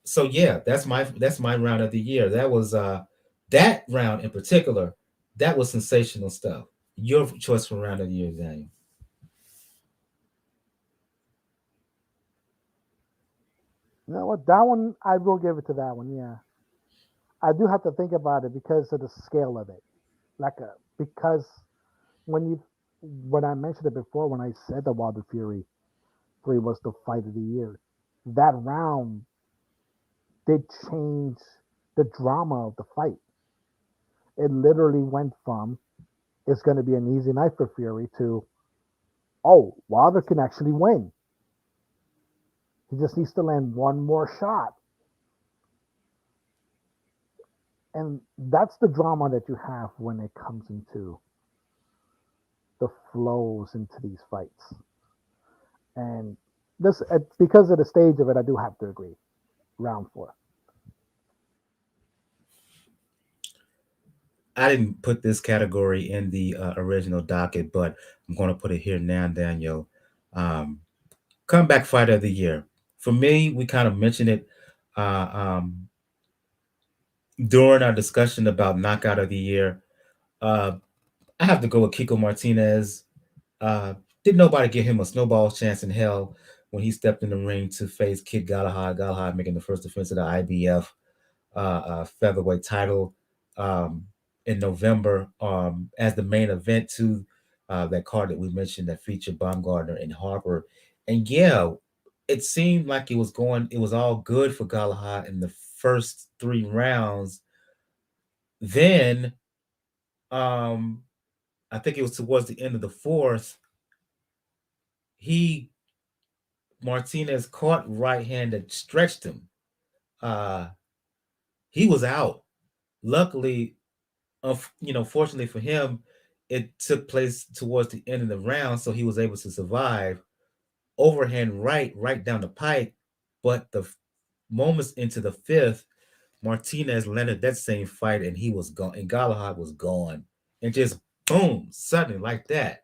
so yeah, that's my round of the year. That was that round in particular. That was sensational stuff. Your choice for round of the year, Daniel. You know what? That one, I will give it to that one. Yeah, I do have to think about it because of the scale of it. Because when you when I mentioned it before, when I said that Wilder Fury 3 was the fight of the year, that round did change the drama of the fight. It literally went from it's going to be an easy night for Fury to oh, Wilder can actually win. He just needs to land one more shot. And that's the drama that you have when it comes into the flows into these fights. And this, because of the stage of it, I do have to agree. Round four. I didn't put this category in the original docket, but I'm going to put it here now, Daniel. Um, Comeback fighter of the year. For me, we kind of mentioned it uh, um, during our discussion about knockout of the year. Uh, I have to go with Kiko Martinez. Uh, did nobody give him a snowball's chance in hell when he stepped in the ring to face Kid Galahad? Galahad making the first defense of the IBF featherweight title um, in November as the main event to that card that we mentioned that featured Baumgartner and Harper. And yeah, it seemed like it was all good for Galahad in the first 3 rounds. Then um, I think it was towards the end of the fourth. he Martinez caught right hand that stretched him. Uh, he was out. Luckily, fortunately for him, it took place towards the end of the round, so he was able to survive. Overhand right down the pike, but the moments into the fifth, Martinez landed that same fight, and he was gone, and Galahad was gone, and just boom, suddenly like that,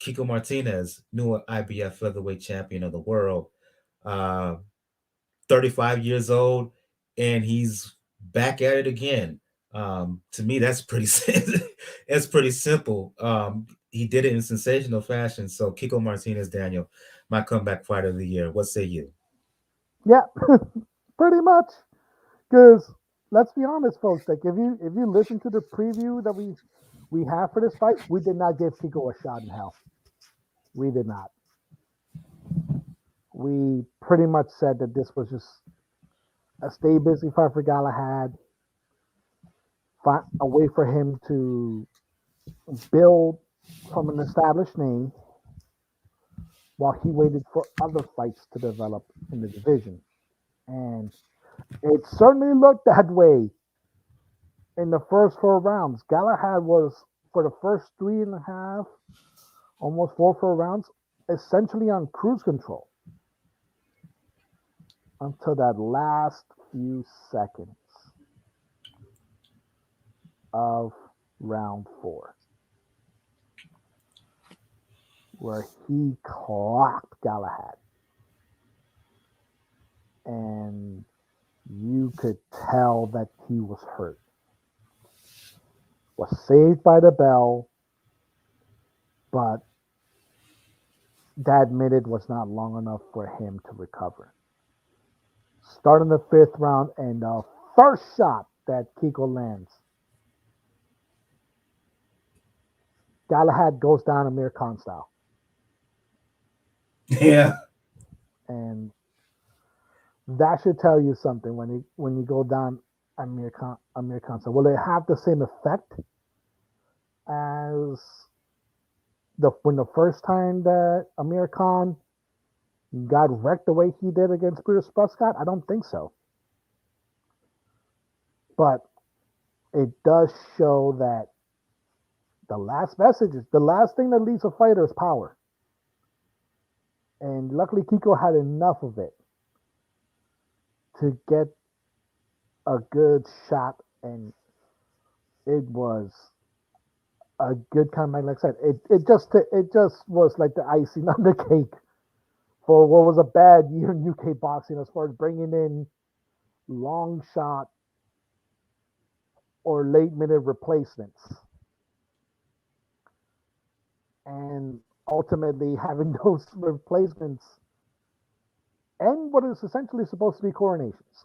Kiko Martinez, new IBF featherweight champion of the world, uh, 35 years old, and he's back at it again. To me, that's pretty that's pretty simple. He did it in sensational fashion. So Kiko Martinez, Daniel, my comeback fighter of the year. What say you? Yeah, pretty much. Because let's be honest, folks. Like if you listen to the preview that we have for this fight, we did not give Kiko a shot in hell. We did not. We pretty much said that this was just a stay busy fight for Galahad, a way for him to build from an established name while he waited for other fights to develop in the division. And it certainly looked that way in the first 4 rounds. Galahad was, for the first three and a half, almost four rounds, essentially on cruise control until that last few seconds of round four, where he clocked Galahad. And you could tell that he was hurt. Was saved by the bell, but that minute was not long enough for him to recover. Starting the fifth round, and the first shot that Kiko lands, Galahad goes down Amir Khan style. Yeah. And that should tell you something when you go down Amir Khan style. Will it have the same effect as the first time that Amir Khan got wrecked the way he did against Bruce Prescott? I don't think so. But it does show that the last thing that leads a fighter is power. And luckily Kiko had enough of it to get a good shot, and it was a good comeback. Like I said, it just was like the icing on the cake for what was a bad year in UK boxing as far as bringing in long shot or late minute replacements, and ultimately having those replacements end what is essentially supposed to be coronations.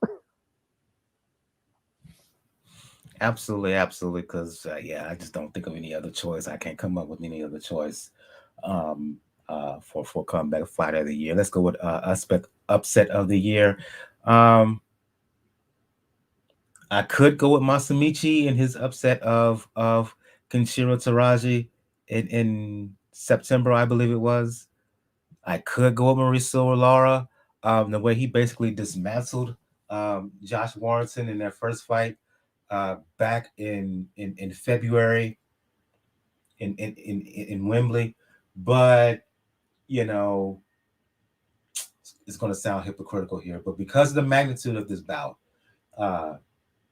Absolutely, absolutely. Because yeah, I just don't think of any other choice. I can't come up with any other choice um, for comeback fighter of the year. Let's go with upset of the year. Um, I could go with Masamichi in his upset of Kenshiro Taraji in September, I believe it was. I could go with Mauricio Lara, the way he basically dismantled Josh Warrington in their first fight back in February in Wembley. But you know, it's going to sound hypocritical here, but because of the magnitude of this bout, uh,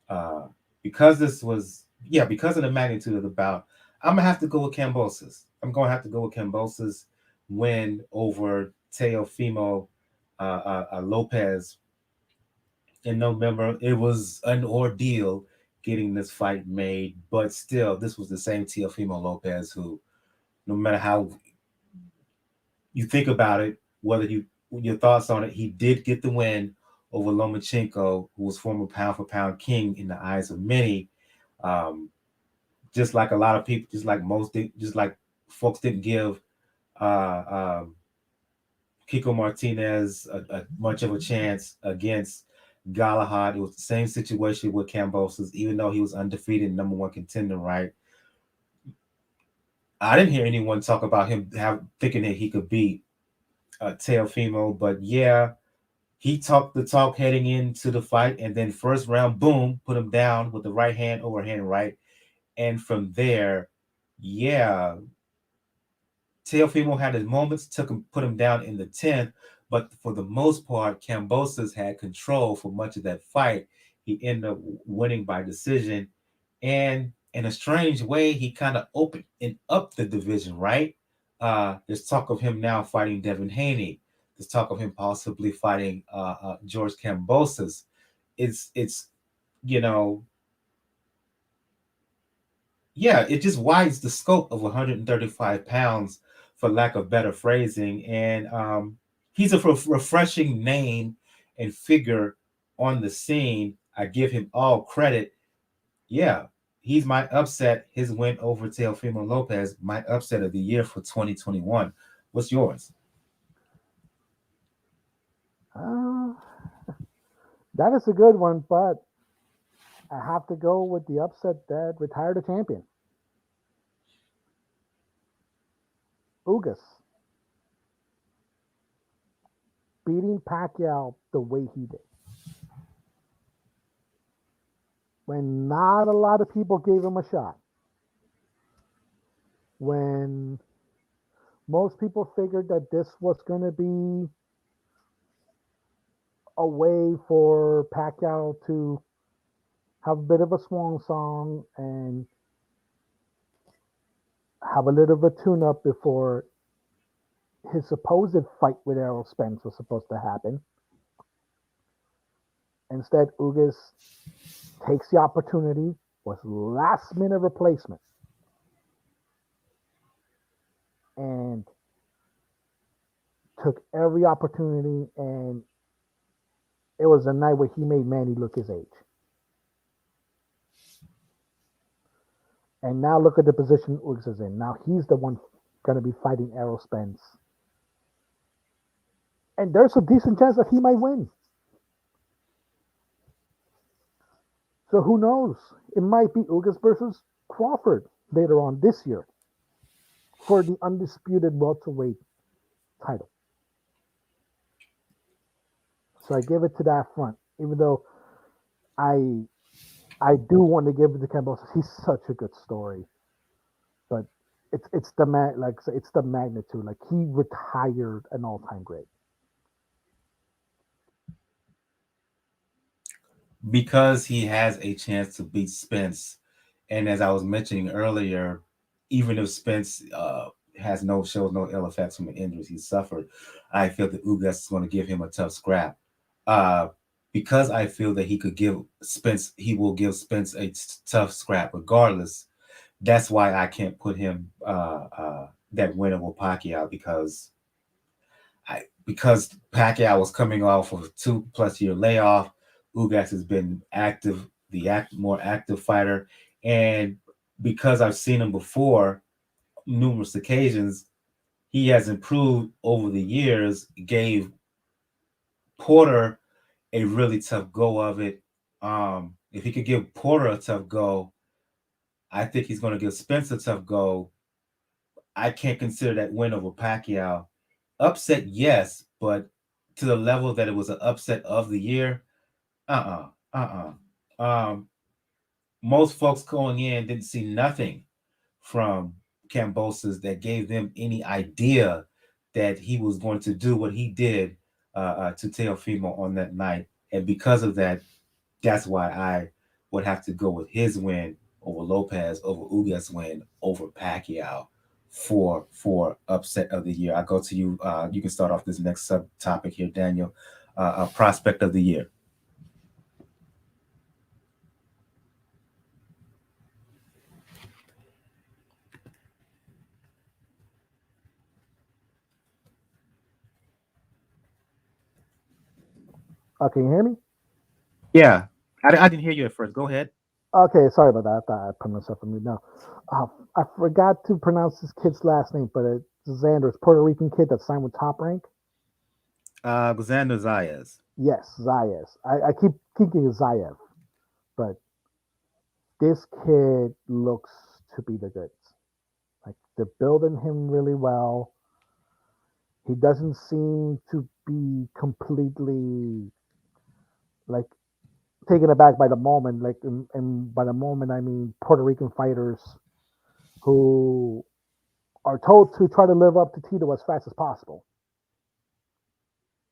uh, because this was because of the magnitude of the bout, I'm gonna have to go with Cambosis. I'm gonna have to go with Cambosis win over Teofimo Lopez in November. It was an ordeal getting this fight made, but still, this was the same Teofimo Lopez who, no matter how you think about it, whether your thoughts on it, he did get the win over Lomachenko, who was former pound for pound king in the eyes of many. Um, just like a lot of people, just like folks didn't give uh, um, Kiko Martinez much of a chance against Galahad. It was the same situation with Cambosos, even though he was undefeated, number one contender, right? I didn't hear anyone talk about him thinking that he could beat Teofimo, but yeah, he talked the talk heading into the fight, and then first round, boom, put him down with the right hand overhand right, and from there, yeah, Teofimo had his moments, put him down in the 10th, but for the most part, Cambosos had control for much of that fight. He ended up winning by decision, and in a strange way, he kind of opened up the division, right? There's talk of him now fighting Devin Haney. There's talk of him possibly fighting George Cambosos. It's you know yeah, it just widens the scope of 135 pounds, for lack of better phrasing. And he's a refreshing name and figure on the scene. I give him all credit. Yeah, he's my upset. His win over Teofimo Lopez, my upset of the year for 2021. What's yours? Uh, that is a good one, but I have to go with the upset that retired a champion, Ugas, beating Pacquiao the way he did. When not a lot of people gave him a shot. When most people figured that this was going to be a way for Pacquiao to have a bit of a swan song and have a little of a tune up before his supposed fight with Errol Spence was supposed to happen. Instead, Ugas takes the opportunity, was last minute replacement, and took every opportunity. And it was a night where he made Manny look his age. And now look at the position Ugas is in. Now he's the one going to be fighting Errol Spence. And there's a decent chance that he might win. So who knows? It might be Ugas versus Crawford later on this year for the undisputed welterweight title. So I give it to that front, even though I I do want to give it to Campbell. He's such a good story, but it's the like it's the magnitude. Like he retired an all time great. Because he has a chance to beat Spence. And as I was mentioning earlier, even if Spence has shows no ill effects from the injuries he suffered, I feel that Ugas is going to give him a tough scrap. Uh, because I feel that he will give Spence a tough scrap regardless. That's why I can't put him that win over Pacquiao because Pacquiao was coming off of a 2+ year layoff. Ugas has been active, more active fighter, and because I've seen him before numerous occasions, he has improved over the years. Gave Porter a really tough go of it. If he could give Porter a tough go, I think he's going to give Spence a tough go. I can't consider that win over Pacquiao upset, yes, but to the level that it was an upset of the year, Um, most folks going in didn't see nothing from Cambosos that gave them any idea that he was going to do what he did to Teofimo on that night, and because of that, that's why I would have to go with his win over Lopez, over Ugas' win over Pacquiao for upset of the year. I go to you. You can start off this next subtopic here, Daniel. Prospect of the year. Can you hear me? Yeah, I didn't hear you at first. Go ahead. Okay, sorry about that. I thought I put myself on mute now. I forgot to pronounce this kid's last name, but it's Xander's Puerto Rican kid that signed with Top Rank. Xander Zayas. Yes, Zayas. I keep thinking Zayev, but this kid looks to be the goods. Like They're building him really well. He doesn't seem to be completely like taken aback by the moment. Like, and by the moment, I mean Puerto Rican fighters who are told to try to live up to Tito as fast as possible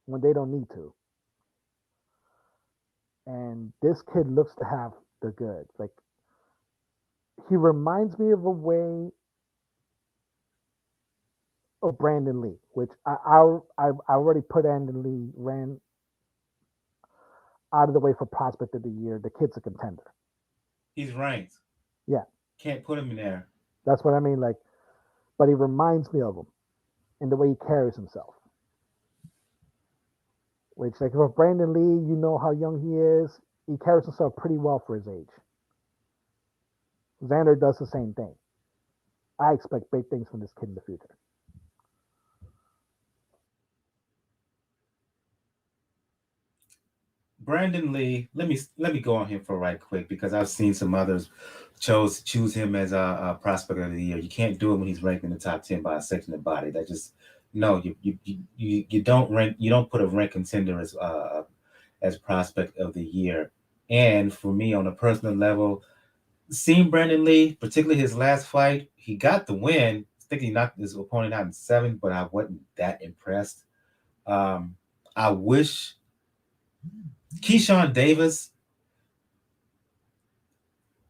when they don't need to. And this kid looks to have the goods. Like, he reminds me of a way of Brandon Lee, which I already put Brandon Lee ran out of the way for prospect of the year. The kid's a contender. He's ranked. Yeah, Can't put him in there. that's what I mean. Like, but he reminds me of him in the way he carries himself. Which, like, for Brandon Lee, you know how young he is. He carries himself pretty well for his age. Xander does the same thing. I expect big things from this kid in the future. Brandon Lee, let me go on him for right quick because I've seen some others choose him as a prospect of the year. You can't do it when he's ranked in the top 10 by a section of body. That just no, you don't rank, you don't put a rank contender as prospect of the year. And for me, on a personal level, seeing Brandon Lee, particularly his last fight, he got the win. I think he knocked his opponent out in 7, but I wasn't that impressed. Um, I wish Keyshawn Davis,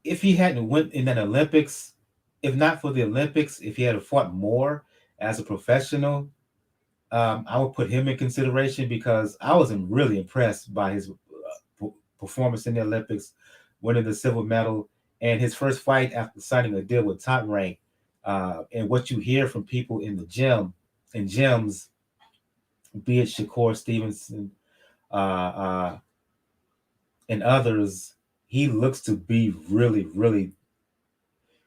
if he hadn't went in that Olympics, if not for the Olympics, if he had fought more as a professional, I would put him in consideration because I wasn't really impressed by his performance in the Olympics, winning the silver medal, and his first fight after signing a deal with Top Rank. And what you hear from people in the gym, in gyms, be it Shakur Stevenson uh, and others, he looks to be really,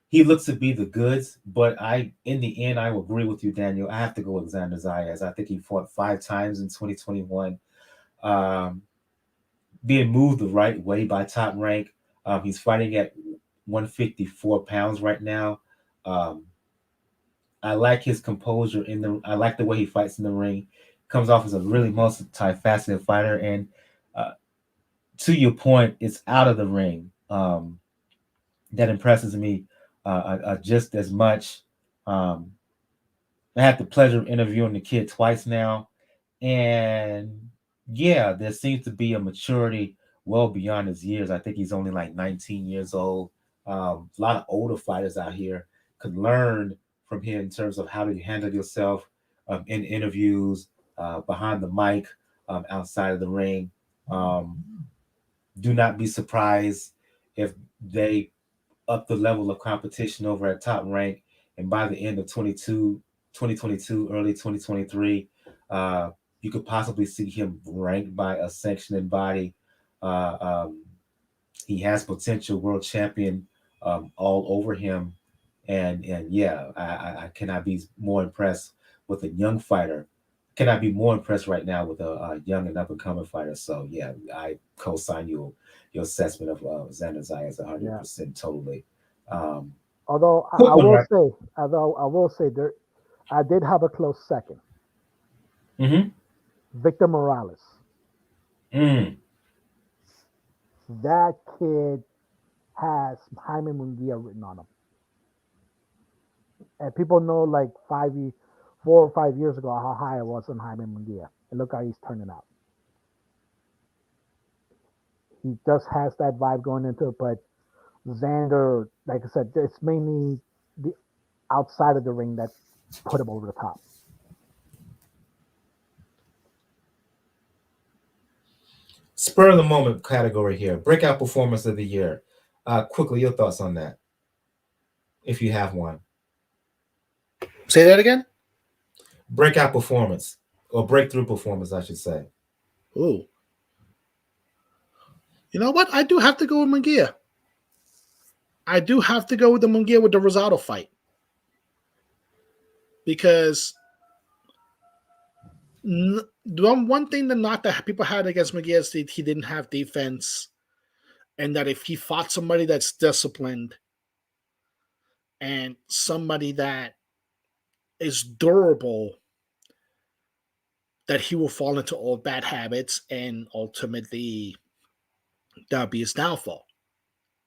he looks to be the goods. But in the end, I will agree with you, Daniel. I have to go with Xander Zayas. I think he fought 5 times in 2021. Um, Being moved the right way by Top Rank. He's fighting at 154 pounds right now. Um, I like his composure in the. I like the way he fights in the ring. Comes off as a really multifaceted fighter, and uh, to your point, it's out of the ring that impresses me just as much. Um, I had the pleasure of interviewing the kid twice now, and yeah, there seems to be a maturity well beyond his years. I think he's only like 19 years old. A lot of older fighters out here could learn from him in terms of how to handle yourself in interviews, behind the mic, outside of the ring. Um, do not be surprised if they up the level of competition over at Top Rank, and by the end of 2022, early 2023, uh, you could possibly see him ranked by a sanctioning body. Uh, um, he has potential world champion all over him, and yeah, I cannot be more impressed with a young fighter. Cannot be more impressed right now with a young and up and coming fighter. So yeah, I co-sign your assessment of Xander Zayas Yeah. 100% totally. Um, Although Quick one, right? I will say there, I did have a close second. Mm-hmm. Victor Morales. Mm. That kid has Jaime Munguia written on him, and people know like 4 or 5 years ago how high I was on Jaime Munguia, and look how he's turning out. He just has that vibe going into it, but Xander, like I said, it's mainly the outside of the ring that put him over the top. Spur of the moment category here. Breakout performance of the year. Quickly, your thoughts on that, if you have one. Say that again. Breakout performance or breakthrough performance, I should say. Ooh, you know what? I do have to go with Munguia. I do have to go with the Munguia with the Rosado fight because one thing to knock that people had against Munguia is that he didn't have defense, and that if he fought somebody that's disciplined and somebody that is durable that he will fall into old bad habits and ultimately that'll be his downfall.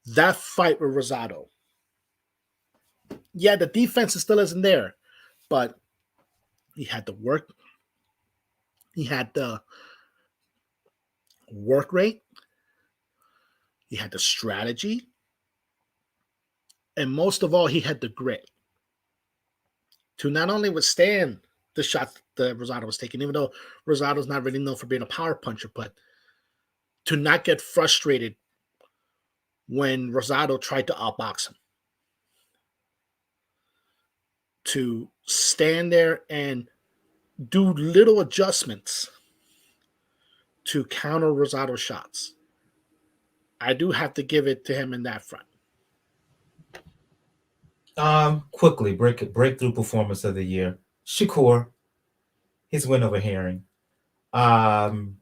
That fight with Rosado, yeah, the defense still isn't there, but he had the work, he had the work rate, he had the strategy, and most of all, he had the grit to not only withstand the shot that Rosado was taking, even though Rosado's not really known for being a power puncher, but to not get frustrated when Rosado tried to outbox him. To stand there and do little adjustments to counter Rosado's shots. I do have to give it to him in that front. Quickly, breakthrough performance of the year. Shakur, his win over Herring. Um,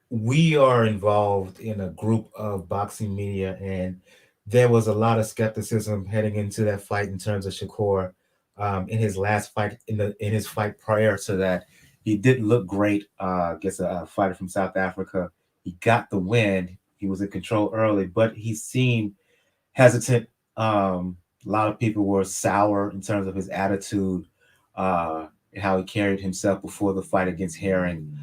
we are involved in a group of boxing media, and there was a lot of skepticism heading into that fight in terms of Shakur. In his last fight, in his fight prior to that, he didn't look great against a fighter from South Africa. He got the win. He was in control early, but he seemed hesitant. A lot of people were sour in terms of his attitude, and how he carried himself before the fight against Herring.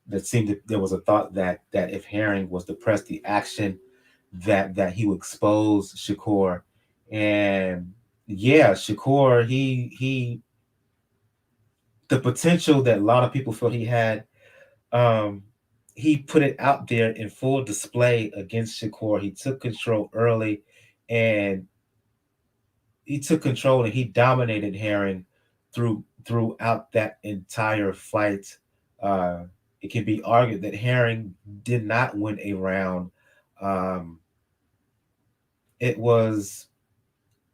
That seemed that there was a thought that if Herring was to press the action, that he would expose Shakur. And yeah, Shakur, he the potential that a lot of people felt he had, um, he put it out there in full display against Shakur. He took control early, and he dominated Herring throughout that entire fight. Uh, it can be argued that Herring did not win a round. Um, it was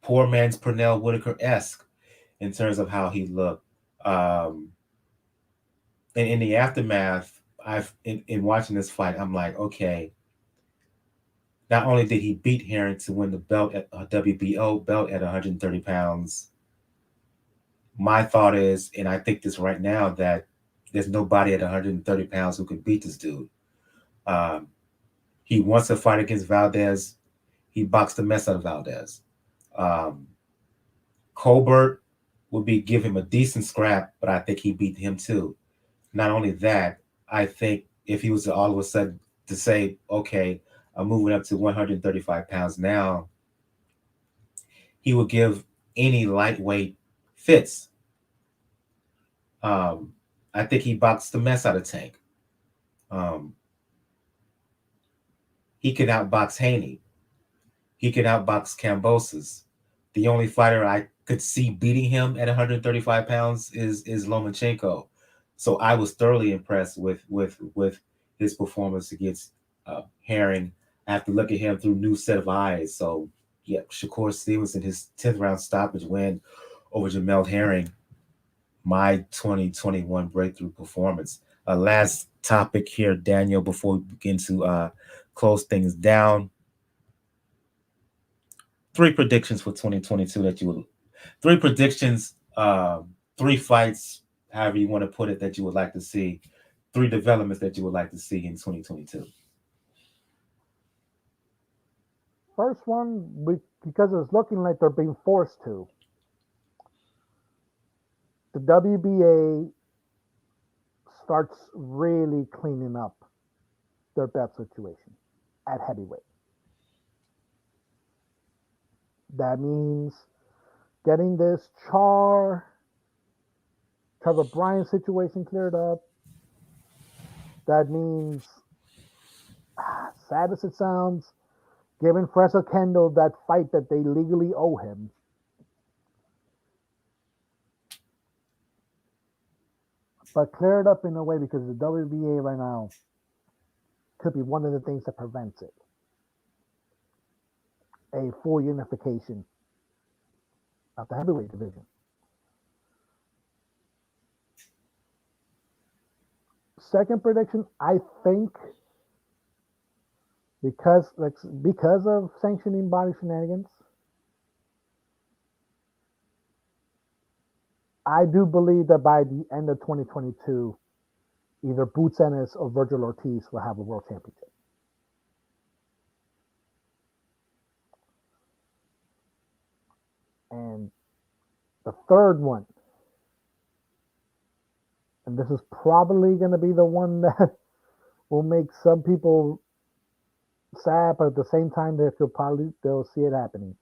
poor man's Pernell Whitaker esque in terms of how he looked. Um, and in the aftermath, in watching this fight, I'm like, okay. Not only did he beat Herring to win the belt at WBO belt at 130 pounds, my thought is, and I think this right now, that there's nobody at 130 pounds who could beat this dude. Um, he wants to fight against Valdez. He boxed the mess out of Valdez. Um, Colbert would be give him a decent scrap, but I think he beat him too. Not only that, I think if he was to all of a sudden to say, okay, I'm moving up to 135 pounds now, he would give any lightweight fits. Um, I think he boxed the mess out of Tank. Um, he could outbox Haney. He could outbox Cambosis. The only fighter I could see beating him at 135 pounds is Lomachenko. So I was thoroughly impressed with his performance against Herring. I have to look at him through a new set of eyes. So yeah, Shakur Stevenson, his 10th round stoppage win over Jamel Herring, my 2021 breakthrough performance. Last topic here, Daniel, before we begin to close things down. 3 predictions for 2022 that you would, 3 predictions, 3 fights, however you want to put it, that you would like to see, 3 developments that you would like to see in 2022. First one, because it's looking like they're being forced to. The WBA starts really cleaning up their belt situation at heavyweight. That means getting this Trevor Bryan situation cleared up. That means, sad as it sounds, giving Francis Kendall that fight that they legally owe him. But clear it up in a way, because the WBA right now could be one of the things that prevents it. A full unification of the heavyweight division. Second prediction, I think because of sanctioning body shenanigans, I do believe that by the end of 2022, either Boots Ennis or Virgil Ortiz will have a world championship. And the third one, and this is probably going to be the one that will make some people sad, but at the same time, they'll see it happening.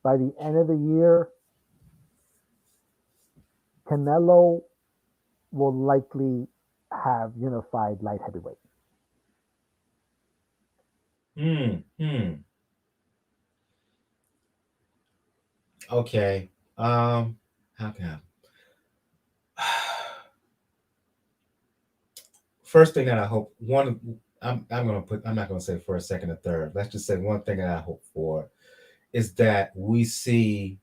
By the end of the year, Canelo will likely have unified light heavyweight. Hmm. Okay. How can I? First thing that I hope I'm gonna put I'm not gonna say first, second, or third. Let's just say one thing that I hope for is that we see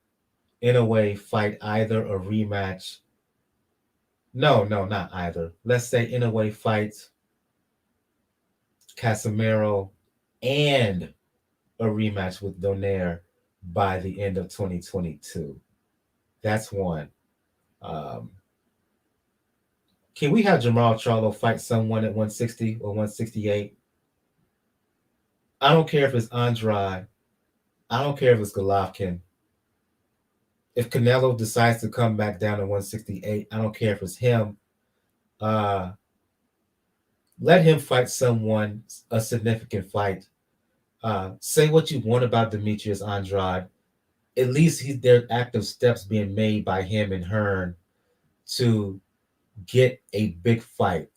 in a way fight either a rematch. No, not either. Let's say in a way fight Casemiro and a rematch with Donaire by the end of 2022. That's one. Um, can we have Jamal Charlo fight someone at 160 or 168? I don't care if it's Andrade. I don't care if it's Golovkin. If Canelo decides to come back down to 168, I don't care if it's him. Uh, let him fight someone, a significant fight. Say what you want about Demetrius Andrade. At least there are active steps being made by him and Hearn to get a big fight.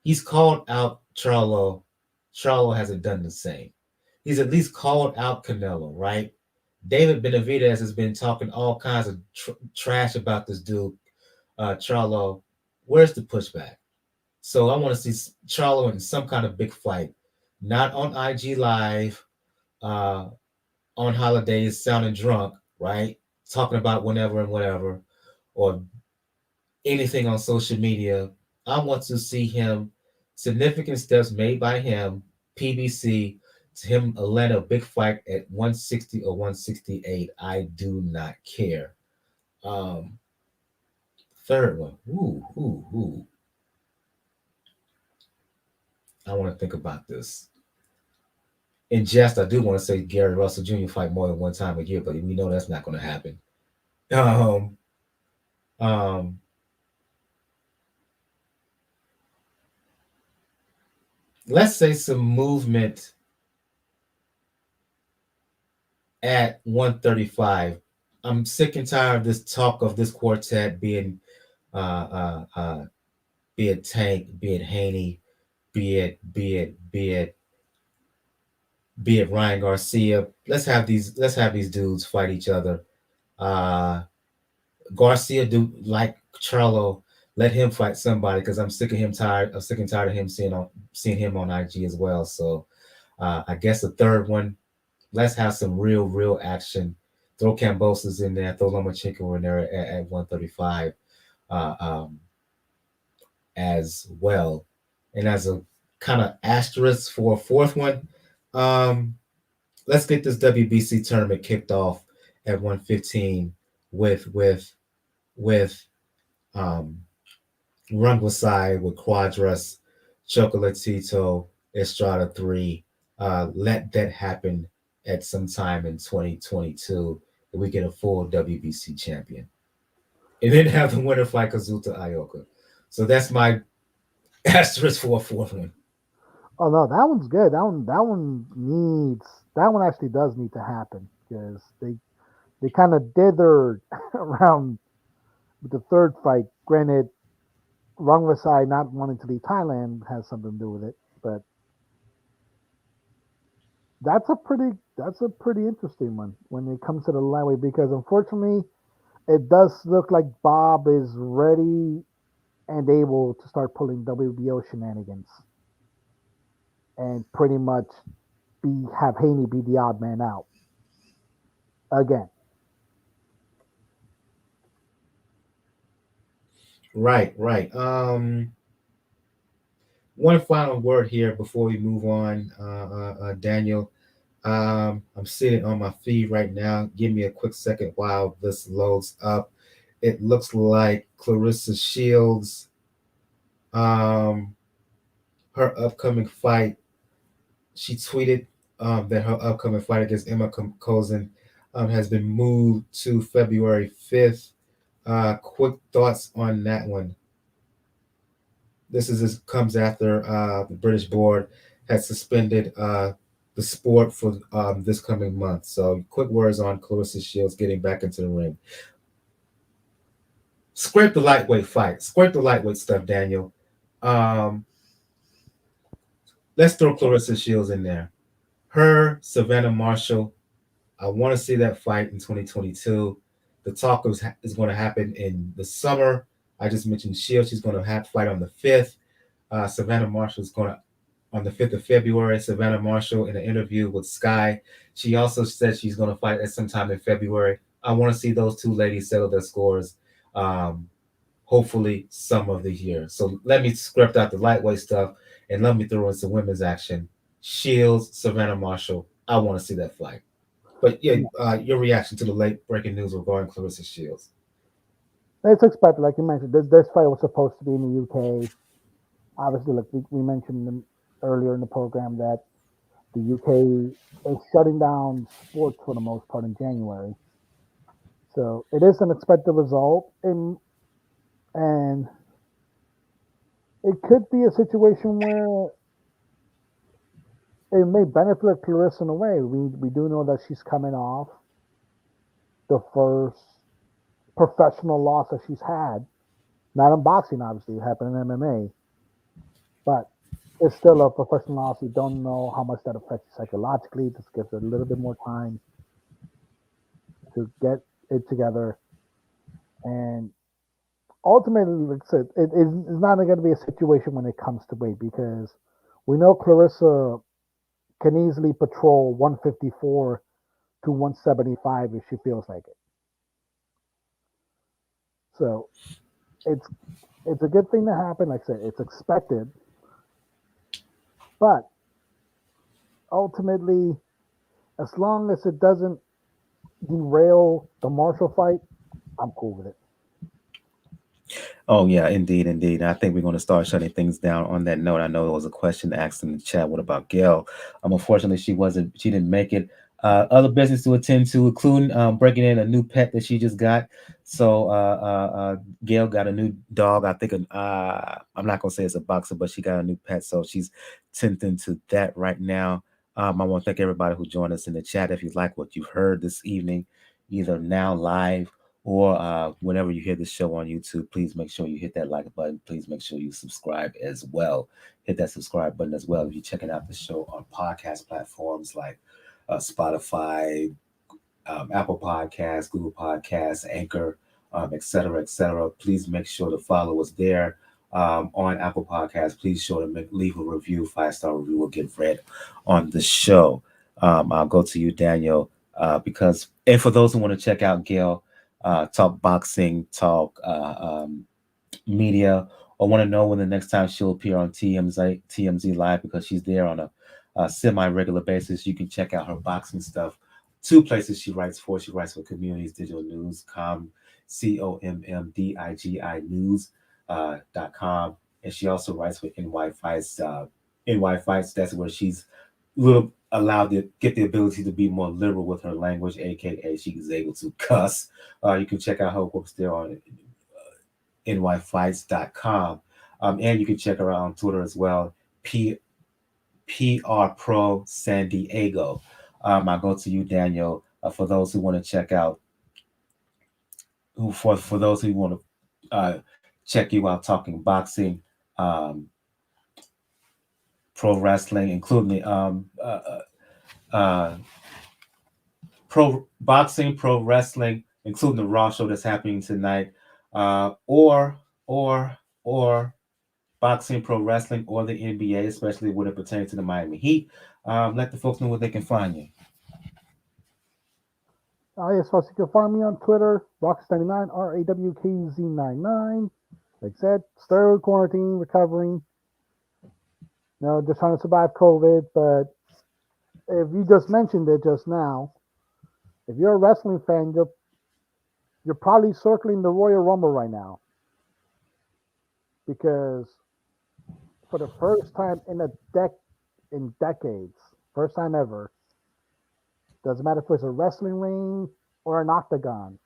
He's called out Charlo. Charlo hasn't done the same. He's at least called out Canelo, right? David Benavidez has been talking all kinds of trash about this dude, Charlo. Where's the pushback? So I want to see Charlo in some kind of big fight, not on IG Live, uh, on holidays, sounding drunk, right? Talking about whenever and whatever, or anything on social media. I want to see him, significant steps made by him, PBC, to him land a big fight at 160 or 168. I do not care. Um, Third one. Ooh. I want to think about this. In jest, I do want to say Gary Russell Jr. fight more than one time a year, but we know that's not going to happen. Um, um, let's say some movement at 135. I'm sick and tired of this talk of this quartet being, be it Tank, be it Haney, be it Ryan Garcia. Let's have these dudes fight each other. Uh, Garcia do like Charlo. Let him fight somebody because I'm sick and tired of him seeing him on IG as well. So I guess the third one, let's have some real action. Throw Cambosos in there, throw Lomachenko in there at 135 uh, um, as well. And as a kind of asterisk for a fourth one, um, let's get this WBC tournament kicked off at 115 with um, Rungvisai with Quadras, Chocolatito, Estrada 3. Let that happen at some time in 2022 that we get a full WBC champion. And then have the winner fight Kazuta Ioka. So that's my asterisk for a fourth one. Oh no, that one's good. That one actually does need to happen because they kind of dithered around with the third fight. Granted, Rungvisai not wanting to leave Thailand has something to do with it, but that's a pretty interesting one when it comes to the lightweight because unfortunately it does look like Bob is ready and able to start pulling WBO shenanigans and pretty much have Haney be the odd man out again. Right. One final word here before we move on, Daniel. I'm seeing it on my feed right now. Give me a quick second while this loads up. It looks like Clarissa Shields, um, her upcoming fight. She tweeted that her upcoming fight against Emma Kozin has been moved to February 5th. Quick thoughts on that one. This comes after the British board has suspended the sport for this coming month. So, quick words on Clarissa Shields getting back into the ring. Scrape the lightweight fight. Scrape the lightweight stuff, Daniel. Um, let's throw Clarissa Shields in there. Her, Savannah Marshall. I want to see that fight in 2022. The talk is going to happen in the summer. I just mentioned Shields. She's going to have fight on the 5th. Savannah Marshall is going to on the 5th of February. Savannah Marshall in an interview with Sky. She also said she's going to fight at some time in February. I want to see those two ladies settle their scores. Um, Hopefully some of the year. So let me script out the lightweight stuff and let me throw in some women's action. Shields, Savannah Marshall. I want to see that fight. But yeah, your reaction to the late breaking news regarding Clarissa Shields. It's expected, like you mentioned. This fight was supposed to be in the UK. Obviously, like we mentioned earlier in the program, that the UK is shutting down sports for the most part in January. So it is an expected result, and it could be a situation where it may benefit Clarissa in a way. We do know that she's coming off the first professional loss that she's had. Not in boxing, obviously, it happened in MMA, but it's still a professional loss. We don't know how much that affects you psychologically. This gives her a little bit more time to get it together. And ultimately, like I said, it's not going to be a situation when it comes to weight, because we know Clarissa can easily patrol 154 to 175 if she feels like it. So it's a good thing to happen. Like I said, it's expected, but ultimately, as long as it doesn't derail the Marshall fight, I'm cool with it. Oh yeah, indeed, indeed. I think we're going to start shutting things down on that note. I know there was a question asked in the chat. What about Gail? Unfortunately, she didn't make it. Other business to attend to, including breaking in a new pet that she just got. So Gail got a new dog. I think I'm not gonna say it's a boxer, but she got a new pet. So she's tending to that right now. I want to thank everybody who joined us in the chat. If you like what you've heard this evening, either now live or whenever you hear this show on YouTube, please make sure you hit that like button. Please make sure you subscribe as well. Hit that subscribe button as well if you're checking out the show on podcast platforms like Spotify, Apple Podcasts, Google Podcasts, Anchor, et cetera, et cetera. Please make sure to follow us there on Apple Podcasts. Please sure to leave a review. 5-star review will get read on the show. I'll go to you, Daniel, and for those who want to check out Gail, talk boxing, talk media, or want to know when the next time she'll appear on TMZ Live, because she's there on a semi-regular basis, you can check out her boxing stuff. Two places she writes for. She writes for Communities Digital News, COMMDIGI News.com. And she also writes for NY Fights. NY Fights, that's where she's allowed to get the ability to be more liberal with her language, aka she is able to cuss. You can check out her works there on nyfights.com. And you can check her out on Twitter as well, PR Pro San Diego. I'll go to you, Daniel, for those who want to check out, for those who want to check you out talking boxing, pro wrestling, including pro boxing, pro wrestling, including the Raw show that's happening tonight, or boxing, pro wrestling, or the NBA, especially when it pertains to the Miami Heat. Let the folks know where they can find you. Yes, folks, you can find me on Twitter, Rockets99, RAWKZ99. Like I said, still quarantine, recovering. Just trying to survive COVID, but if you just mentioned it just now, if you're a wrestling fan, you're probably circling the Royal Rumble right now because for the first time in decades, first time ever, doesn't matter if it's a wrestling ring or an octagon,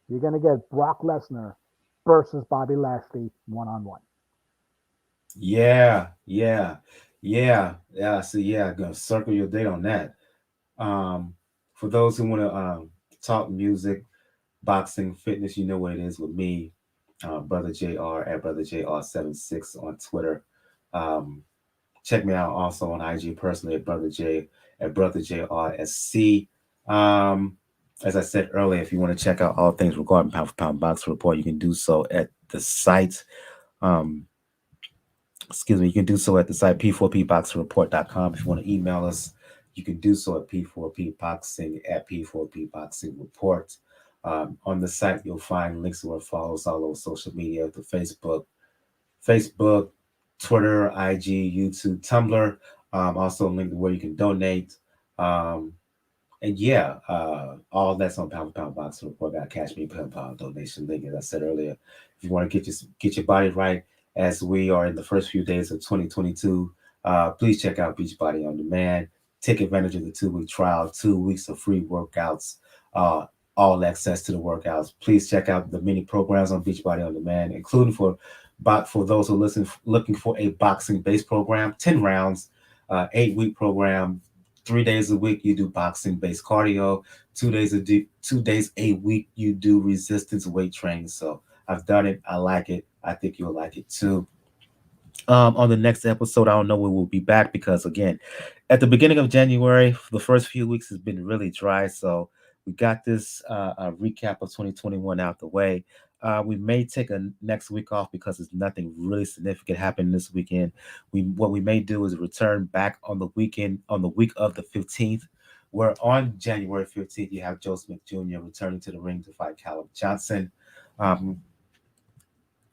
you're gonna get Brock Lesnar versus Bobby Lashley 1-on-1. Yeah, yeah, yeah. So yeah, gonna circle your date on that. Um, for those who want to talk music, boxing, fitness, you know what it is with me, Brother JR at Brother JR76 on Twitter. Um, check me out also on IG personally at Brother J at Brother JRSC. Um, as I said earlier, if you want to check out all things regarding Pound for Pound Boxing Report, you can do so at the site. Um, excuse me, you can do so at the site p4pboxingreport.com. If you want to email us, you can do so at p4pboxing at p4pboxingreport. On the site, you'll find links to our follows all over social media, the Facebook, Twitter, IG, YouTube, Tumblr. Also, a link to where you can donate. Um, and yeah, all that's on Pound for Pound Boxing Report. Got Cash Me PayPal donation link, as I said earlier. If you want to get your body right, as we are in the first few days of 2022, please check out Beachbody on Demand. Take advantage of the 2-week trial, 2 weeks of free workouts, uh, all access to the workouts. Please check out the many programs on Beachbody on Demand, including for those who looking for a boxing based program, 10 rounds, 8-week program. 3 days a week you do boxing based cardio. 2 days a week you do resistance weight training. So I've done it. I like it. I think you'll like it too. On the next episode, I don't know when we'll be back because again, at the beginning of January, the first few weeks has been really dry. So we got this recap of 2021 out the way. We may take a next week off because there's nothing really significant happening this weekend. What we may do is return back on the weekend on the week of the 15th. Where on January 15th, you have Joe Smith Jr. returning to the ring to fight Callum Johnson. Um,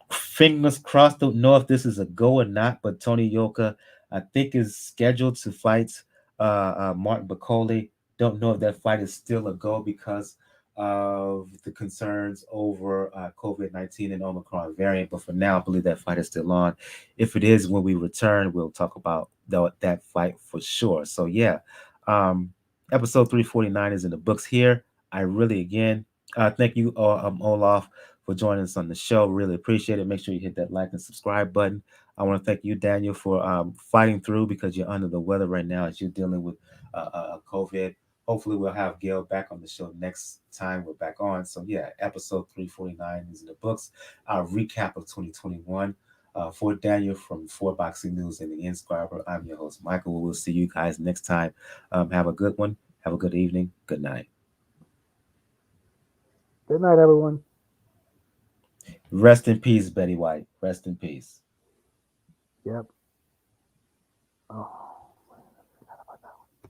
Fingers crossed. Don't know if this is a go or not, but Tony Yoka, I think, is scheduled to fight Martin Bacoli. Don't know if that fight is still a go because of the concerns over COVID-19 and Omicron variant. But for now, I believe that fight is still on. If it is, when we return, we'll talk about that fight for sure. So yeah, um, episode 349 is in the books here. I really again thank you, Olaf, for joining us on the show. Really appreciate it. Make sure you hit that like and subscribe button. I want to thank you, Daniel, for fighting through because you're under the weather right now as you're dealing with COVID. Hopefully, we'll have Gail back on the show next time we're back on. So, yeah, episode 349 is in the books. Our recap of 2021. For Daniel from For Boxing News and the Inscriber, I'm your host, Michael. We'll see you guys next time. Have a good one. Have a good evening. Good night. Good night, everyone. Rest in peace, Betty White. Rest in peace. Yep. Oh.